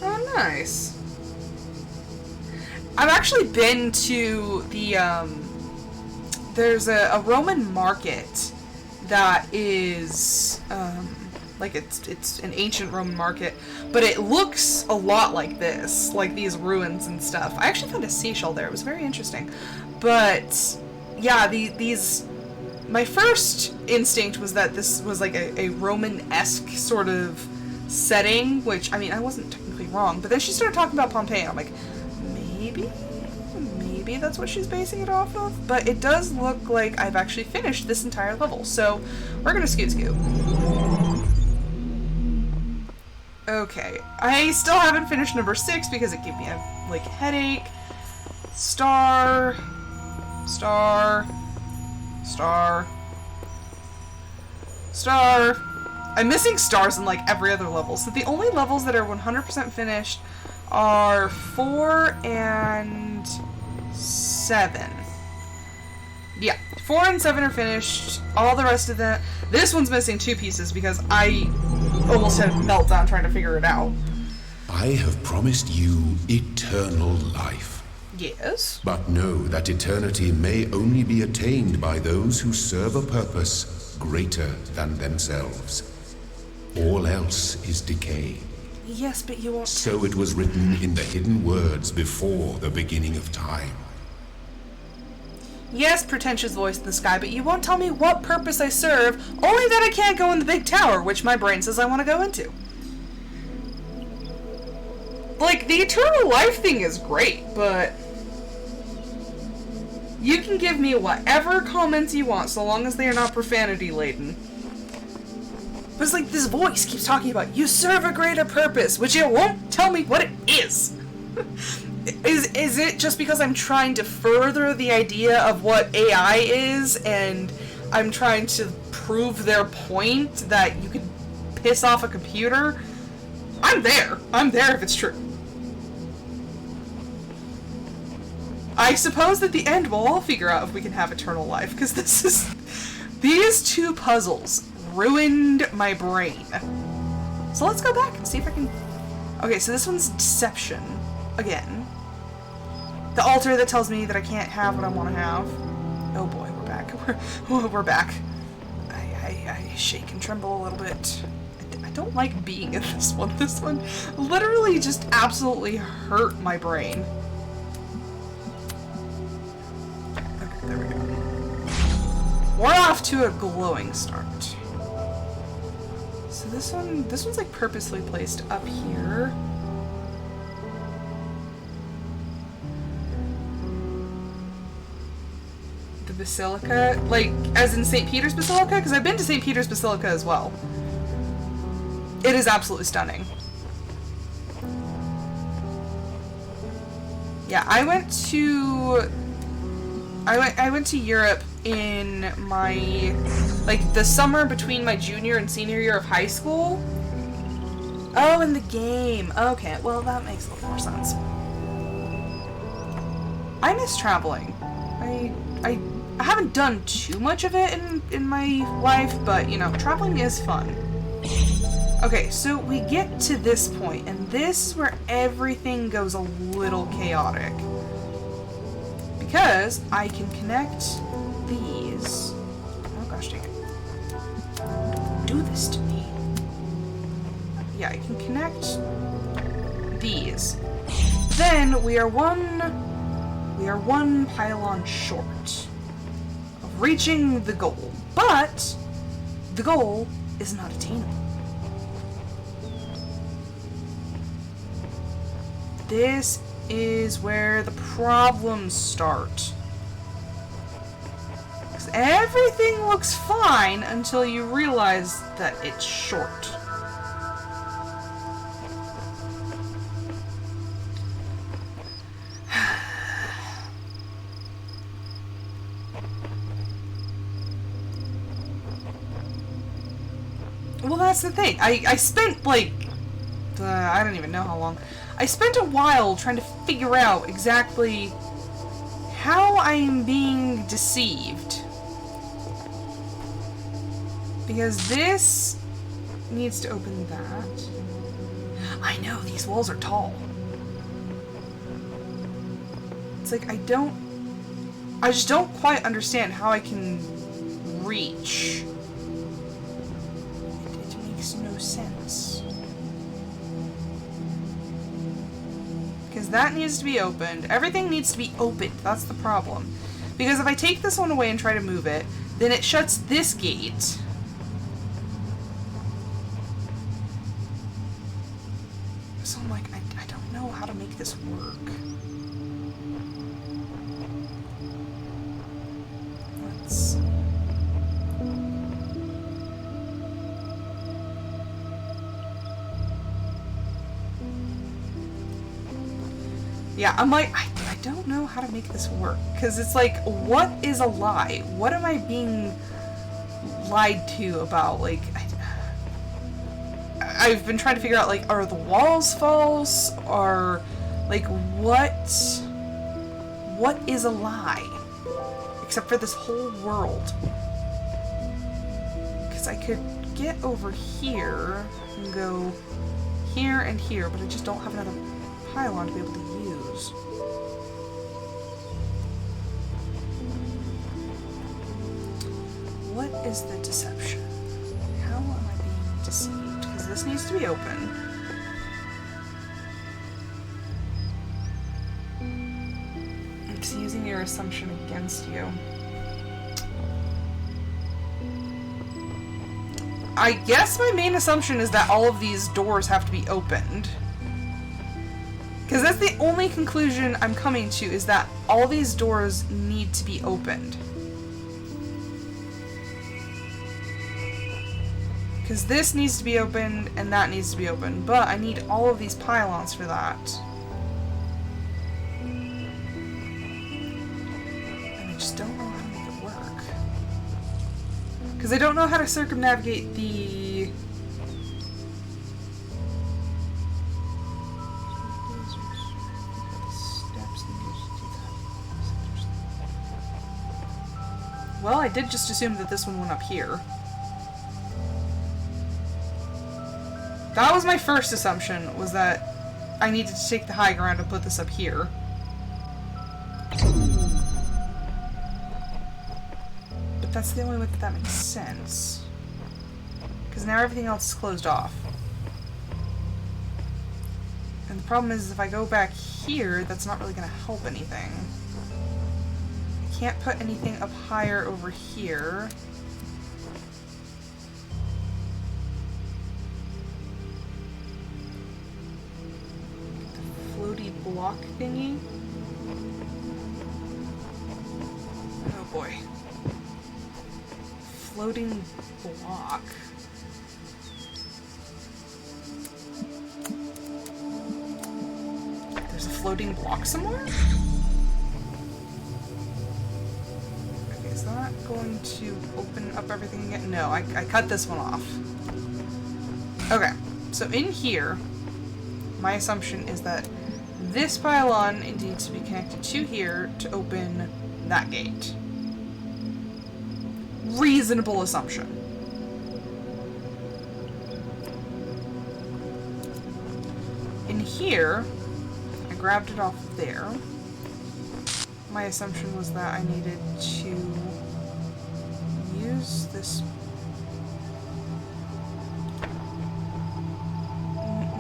Oh, nice. I've actually been to the, there's a Roman market that is, like it's an ancient Roman market, but it looks a lot like this, like these ruins and stuff. I actually found a seashell there. It was very interesting. But, yeah, my first instinct was that this was like a Roman-esque sort of setting, which, I mean, I wasn't technically wrong, but then she started talking about Pompeii, and I'm like, maybe that's what she's basing it off of, but it does look like I've actually finished this entire level, so we're gonna scoot. Okay, I still haven't finished number 6 because it gave me a, like, headache. Star. I'm missing stars in, like, every other level, so the only levels that are 100% finished are 4 and 7. Yeah, 4 and 7 are finished. All the rest of them... This one's missing 2 pieces because I almost had a meltdown trying to figure it out. I have promised you eternal life. Yes? But know that eternity may only be attained by those who serve a purpose greater than themselves. All else is decay. Yes, but you won't... So it was written in the hidden words before the beginning of time. Yes, pretentious voice in the sky, but you won't tell me what purpose I serve, only that I can't go in the big tower, which my brain says I want to go into. Like, the eternal life thing is great, but you can give me whatever comments you want, so long as they are not profanity-laden. But it's like, this voice keeps talking about, you serve a greater purpose, which it won't tell me what it is. Is it just because I'm trying to further the idea of what AI is, and I'm trying to prove their point that you can piss off a computer? I'm there. I'm there if it's true. I suppose at the end we'll all figure out if we can have eternal life, because these two puzzles ruined my brain. So let's go back and see if I can... Okay, so this one's deception. Again. The altar that tells me that I can't have what I want to have. Oh boy, we're back. We're back. I shake and tremble a little bit. I don't like being in this one. This one literally just absolutely hurt my brain. Okay, there we go. We're off to a glowing start. So this one's like purposely placed up here. The Basilica, like as in St. Peter's Basilica, because I've been to St. Peter's Basilica as well. It is absolutely stunning. Yeah, I went to Europe in my, like, the summer between my junior and senior year of high school. Oh, in the game. Okay, well, that makes a little more sense. I miss traveling. I haven't done too much of it in my life, but, you know, traveling is fun. Okay, so we get to this point, and this is where everything goes a little chaotic. Because I can connect these. Oh gosh dang it. Don't do this to me. Yeah, I can connect these. Then we are one pylon short of reaching the goal. But the goal is not attainable. This is where the problems start. Because everything looks fine until you realize that it's short. Well, that's the thing. I spent like, I don't even know how long. I spent a while trying to figure out exactly how I'm being deceived. Because this needs to open that. I know, these walls are tall. It's like, I just don't quite understand how I can reach. It makes no sense. Because that needs to be opened. Everything needs to be opened. That's the problem. Because if I take this one away and try to move it, then it shuts this gate. So I'm like, I don't know how to make this work. Let's... Yeah, I'm like, I don't know how to make this work. Because it's like, what is a lie? What am I being lied to about? Like, I've been trying to figure out, like, are the walls false? Or, like, what is a lie? Except for this whole world. Because I could get over here and go here and here, but I just don't have another pylon to be able to use. What is the deception? How am I being deceived? Because this needs to be open. It's using your assumption against you. I guess my main assumption is that all of these doors have to be opened. Because that's the only conclusion I'm coming to, is that all these doors need to be opened. Because this needs to be opened, and that needs to be opened. But I need all of these pylons for that. And I just don't know how to make it work. Because I don't know how to circumnavigate the... Well, I did just assume that this one went up here. That was my first assumption, was that I needed to take the high ground and put this up here. But that's the only way that makes sense. Because now everything else is closed off. And the problem is, if I go back here, that's not really going to help anything. I can't put anything up higher over here. Block thingy. Oh boy. Floating block. There's a floating block somewhere? Okay, is that going to open up everything again? No, I cut this one off. Okay, so in here, my assumption is that this pylon needs to be connected to here to open that gate. Reasonable assumption. In here, I grabbed it off there. My assumption was that I needed to use this...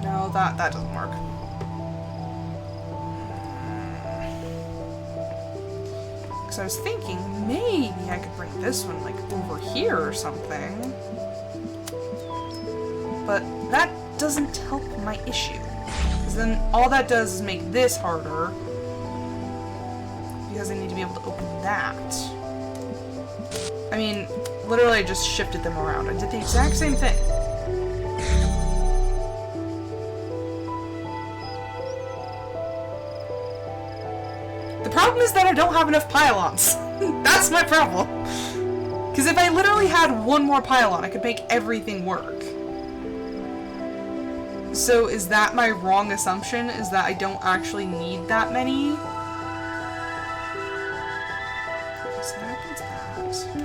No, that doesn't work. I was thinking maybe I could bring this one like over here or something, but that doesn't help my issue, because then all that does is make this harder, because I need to be able to open that. I mean, literally I just shifted them around. I did the exact same thing. The problem is that I don't have enough pylons. That's my problem. Because if I literally had one more pylon, I could make everything work. So is that my wrong assumption? Is that I don't actually need that many? So that happens that.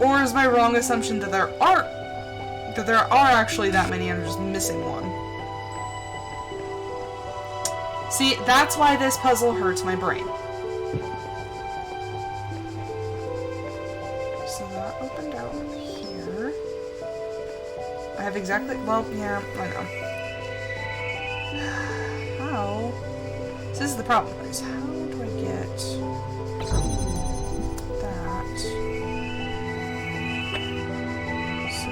Or is my wrong assumption that there are actually that many and I'm just missing one? See, that's why this puzzle hurts my brain. So that opened out here. I have exactly... Well, yeah, I know. How? So this is the problem, is how do I get that? So...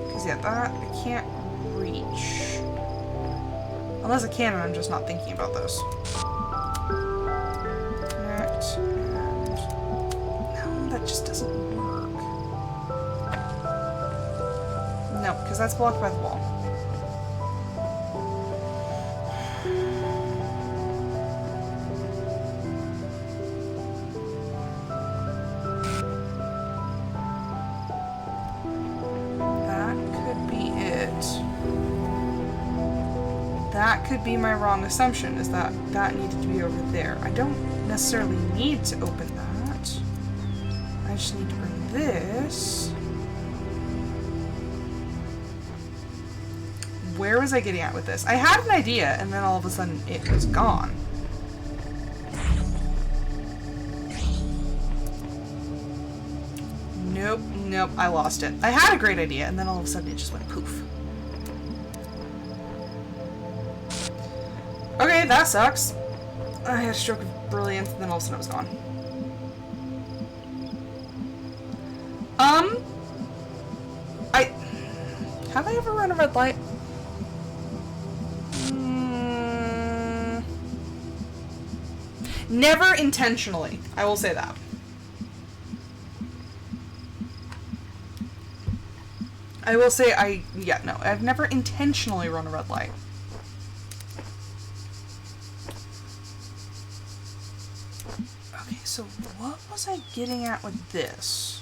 Because, yeah, that I can't reach. Unless I can, and I'm just not thinking about those. Connect, and... No, that just doesn't work. No, because that's blocked by the wall. That could be my wrong assumption, is that that needed to be over there. I don't necessarily need to open that. I just need to bring this. Where was I getting at with this? I had an idea, and then all of a sudden it was gone. Nope, I lost it. I had a great idea, and then all of a sudden it just went poof. Okay, that sucks. I had a stroke of brilliance, and then all of a sudden it was gone. Have I ever run a red light? Never intentionally. I will say that. I will say no, I've never intentionally run a red light. Okay, so what was I getting at with this?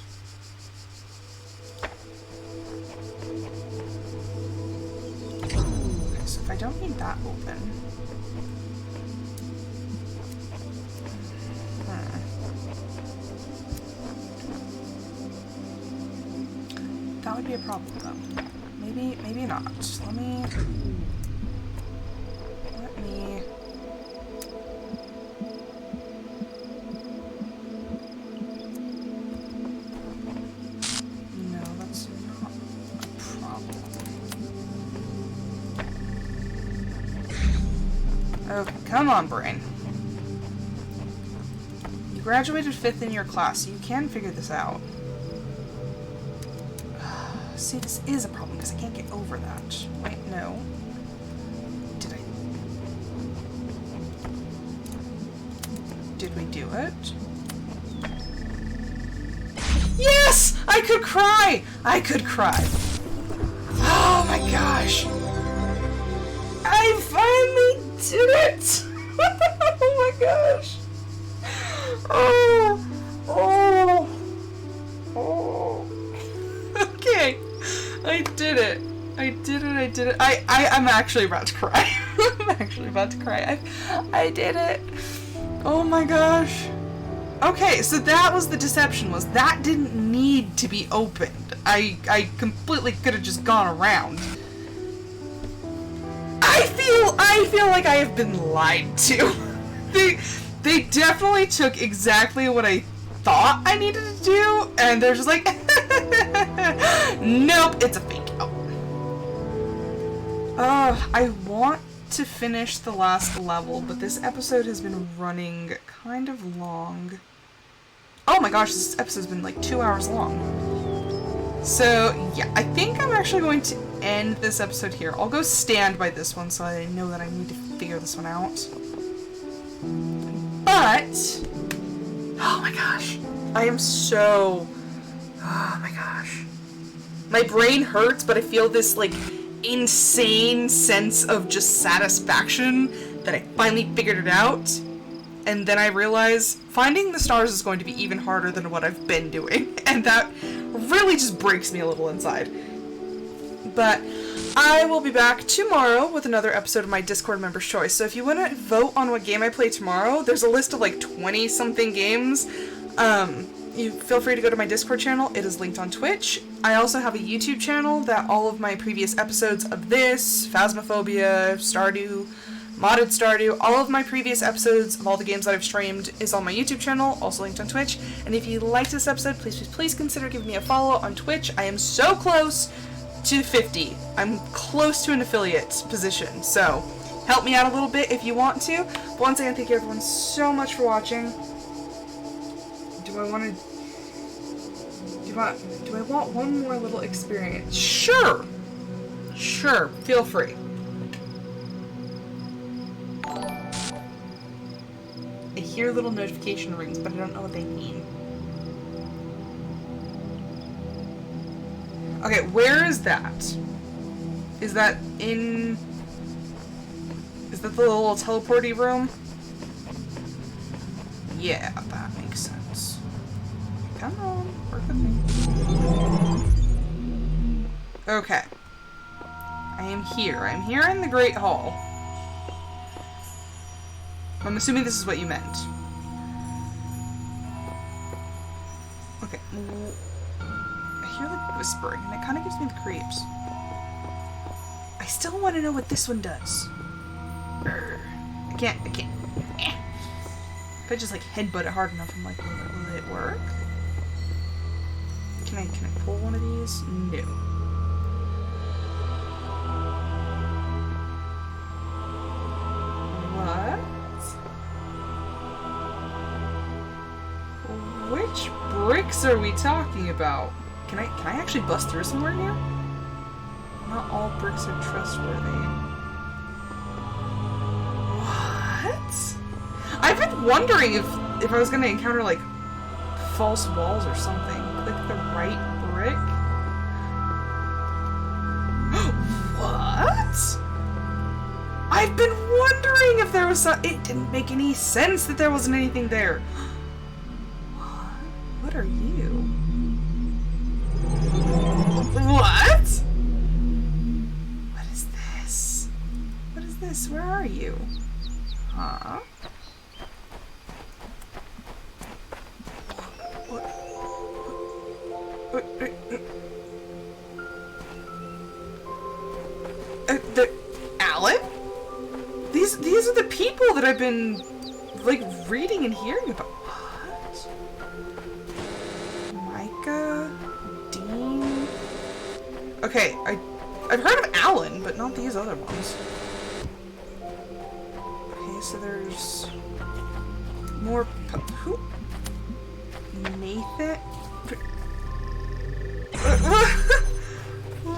Okay, so if I don't need that open... That would be a problem, though. Maybe not. Let me... No, that's not a problem. Okay, come on, brain. You graduated 5th in your class, so you can figure this out. See, this is a problem because I can't get over that. Wait, no. Did we do it? Yes! I could cry! I could cry. Oh my gosh. I finally did it! Oh my gosh. Oh. Oh. Oh. Okay. I did it. I did it. I'm actually about to cry. I'm actually about to cry. I did it. Oh my gosh. Okay, so that was the deception, was that didn't need to be opened. I completely could have just gone around. I feel like I have been lied to. They definitely took exactly what I thought I needed to do, and they're just like, nope, it's a fake out. I want to finish the last level, but this episode has been running kind of long. Oh my gosh, this episode's been like 2 hours long. So, yeah, I think I'm actually going to end this episode here. I'll go stand by this one so I know that I need to figure this one out. But, oh my gosh, I am so, oh my gosh. My brain hurts, but I feel this, like, insane sense of just satisfaction that I finally figured it out. And then I realize finding the stars is going to be even harder than what I've been doing. And that really just breaks me a little inside. But I will be back tomorrow with another episode of my Discord Members' Choice. So if you want to vote on what game I play tomorrow, there's a list of like 20-something games. You feel free to go to my Discord channel. It is linked on Twitch. I also have a YouTube channel that all of my previous episodes of this, Phasmophobia, Stardew, Modded Stardew, all of my previous episodes of all the games that I've streamed is on my YouTube channel, also linked on Twitch. And if you liked this episode, please consider giving me a follow on Twitch. I am so close to 50. I'm close to an affiliate position, so help me out a little bit if you want to. But once again, thank you everyone so much for watching. Do I want one more little experience? Sure! Sure, feel free. I hear little notification rings, but I don't know what they mean. Okay, where is that? Is that the little teleporty room? Yeah, that makes sense. Come on, work with me. Okay. I am here. I'm here in the Great Hall. I'm assuming this is what you meant. Okay. I hear like whispering, and it kind of gives me the creeps. I still want to know what this one does. I can't. If I just like headbutt it hard enough, I'm like, will it work? Can I pull one of these? No. Which bricks are we talking about? Can I actually bust through somewhere in here? Not all bricks are trustworthy. What? I've been wondering if I was gonna encounter like false walls or something. Click the right brick. What? I've been wondering if there was some. It didn't make any sense that there wasn't anything there. What are you? What? What is this? What is this? Where are you? Huh? Alan? These are the people that I've been like reading and hearing about. What? Micah, Dean. Okay, I've heard of Alan, but not these other ones. Okay, so there's more. Who? Nathan.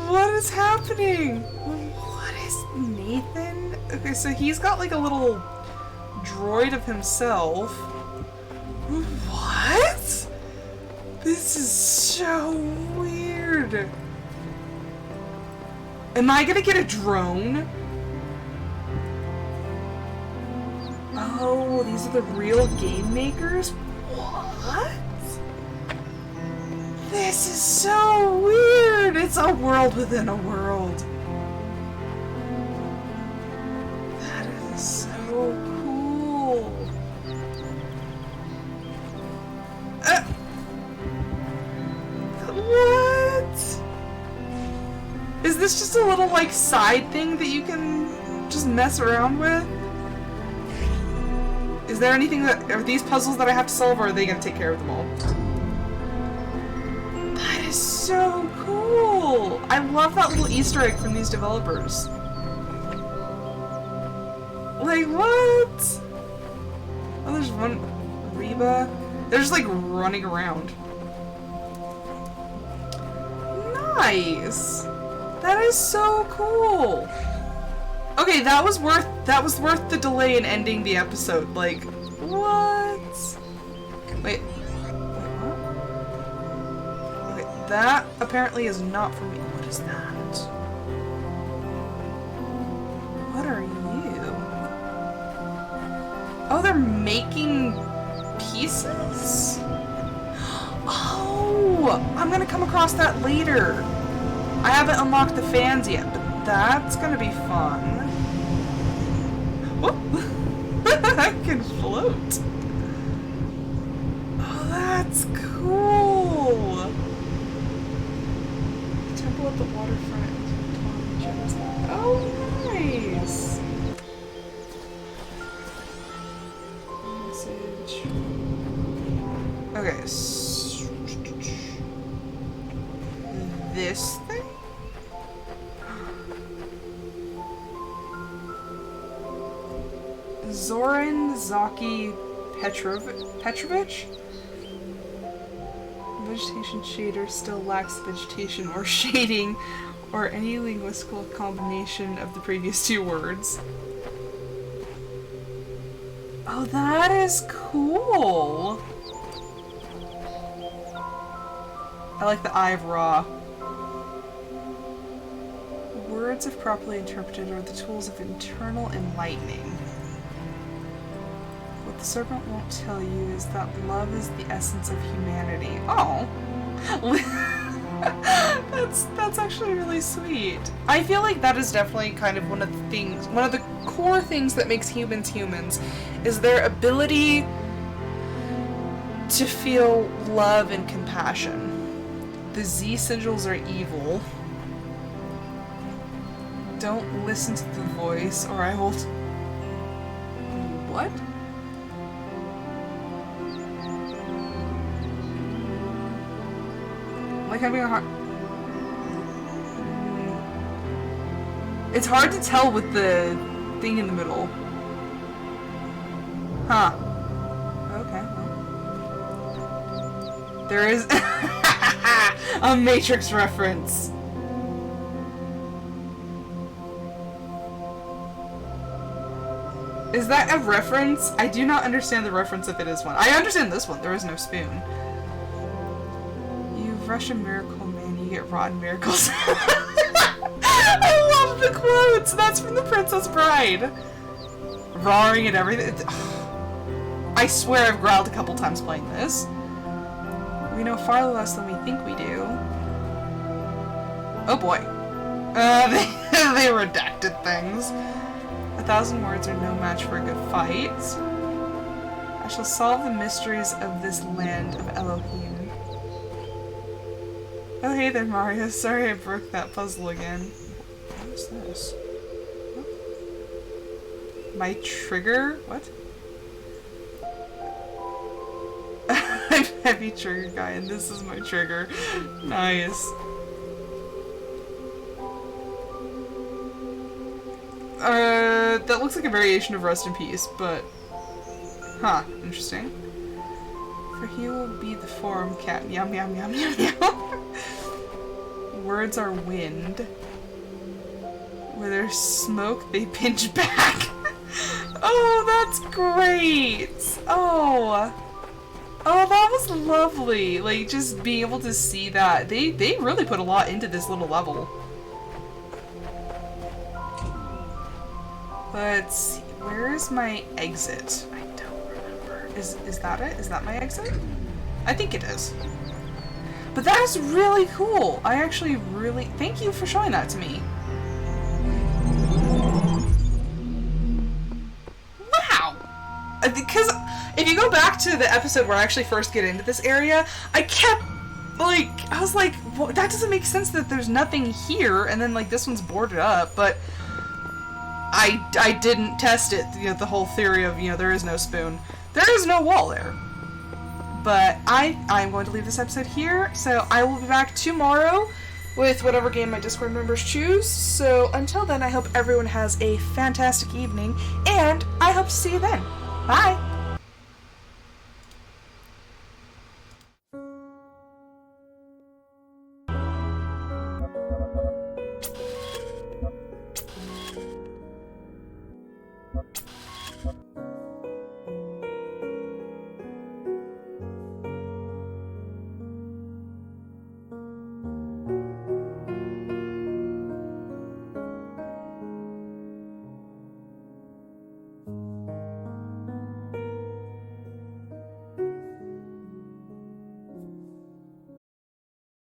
What is happening? What is Nathan? Okay, so he's got like a little droid of himself. What? This is so weird. Am I gonna get a drone? Oh, these are the real game makers? What? This is so weird! It's a world within a world. That is so cool. What? Is this just a little, like, side thing that you can just mess around with? Is there anything that... Are these puzzles that I have to solve, or are they gonna take care of them all? That is so cool! I love that little Easter egg from these developers. Like, what? Oh, there's one... Reba. They're just, like, running around. Nice! That is so cool! Okay, that was worth the delay in ending the episode. Like, what? Wait, what? Okay, that apparently is not for me. What is that? What are you? Oh, they're making pieces? Oh, I'm gonna come across that later. I haven't unlocked the fans yet, but that's gonna be fun. I can float. Oh, that's cool. Temple at the waterfront. Oh, nice. Message. Okay. This thing? Zoran Zaki Petrovich? Vegetation shader still lacks vegetation or shading or any linguistical combination of the previous two words. Oh, that is cool! I like the Eye of Ra. Words, if properly interpreted, are the tools of internal enlightening. What the serpent won't tell you is that love is the essence of humanity. Oh! That's actually really sweet. I feel like that is definitely kind of one of the core things that makes humans humans, is their ability to feel love and compassion. The Z sigils are evil. Don't listen to the voice, or I will... What? I'm like having a hard... It's hard to tell with the thing in the middle. Huh. Okay. There is a Matrix reference. Is that a reference? I do not understand the reference if it is one. I understand this one. There is no spoon. You rush a miracle, man. You get rotten miracles. I love the quotes. That's from The Princess Bride. Roaring and everything. I swear I've growled a couple times playing this. We know far less than we think we do. Oh boy. They redacted things. 1,000 words are no match for a good fight. I shall solve the mysteries of this land of Elohim. Oh hey there, Mario. Sorry I broke that puzzle again. What is this? What? My trigger? What? I'm heavy trigger guy and this is my trigger. Nice. That looks like a variation of Rest in Peace, but... Huh, interesting. For he will be the forum cat. Meow meow meow meow meow. Words are wind. Where there's smoke, they pinch back. Oh, that's great! Oh! Oh, that was lovely! Like, just being able to see that. They really put a lot into this little level. Let's see, where is my exit? I don't remember. Is that it? Is that my exit? I think it is. But that is really cool. I actually really... Thank you for showing that to me. Wow! Because if you go back to the episode where I actually first get into this area, I kept, like... I was like, well, that doesn't make sense that there's nothing here, and then, like, this one's boarded up, but... I didn't test it, you know, the whole theory of, you know, there is no spoon. There is no wall there. But I'm going to leave this episode here, so I will be back tomorrow with whatever game my Discord members choose. So until then, I hope everyone has a fantastic evening, and I hope to see you then. Bye!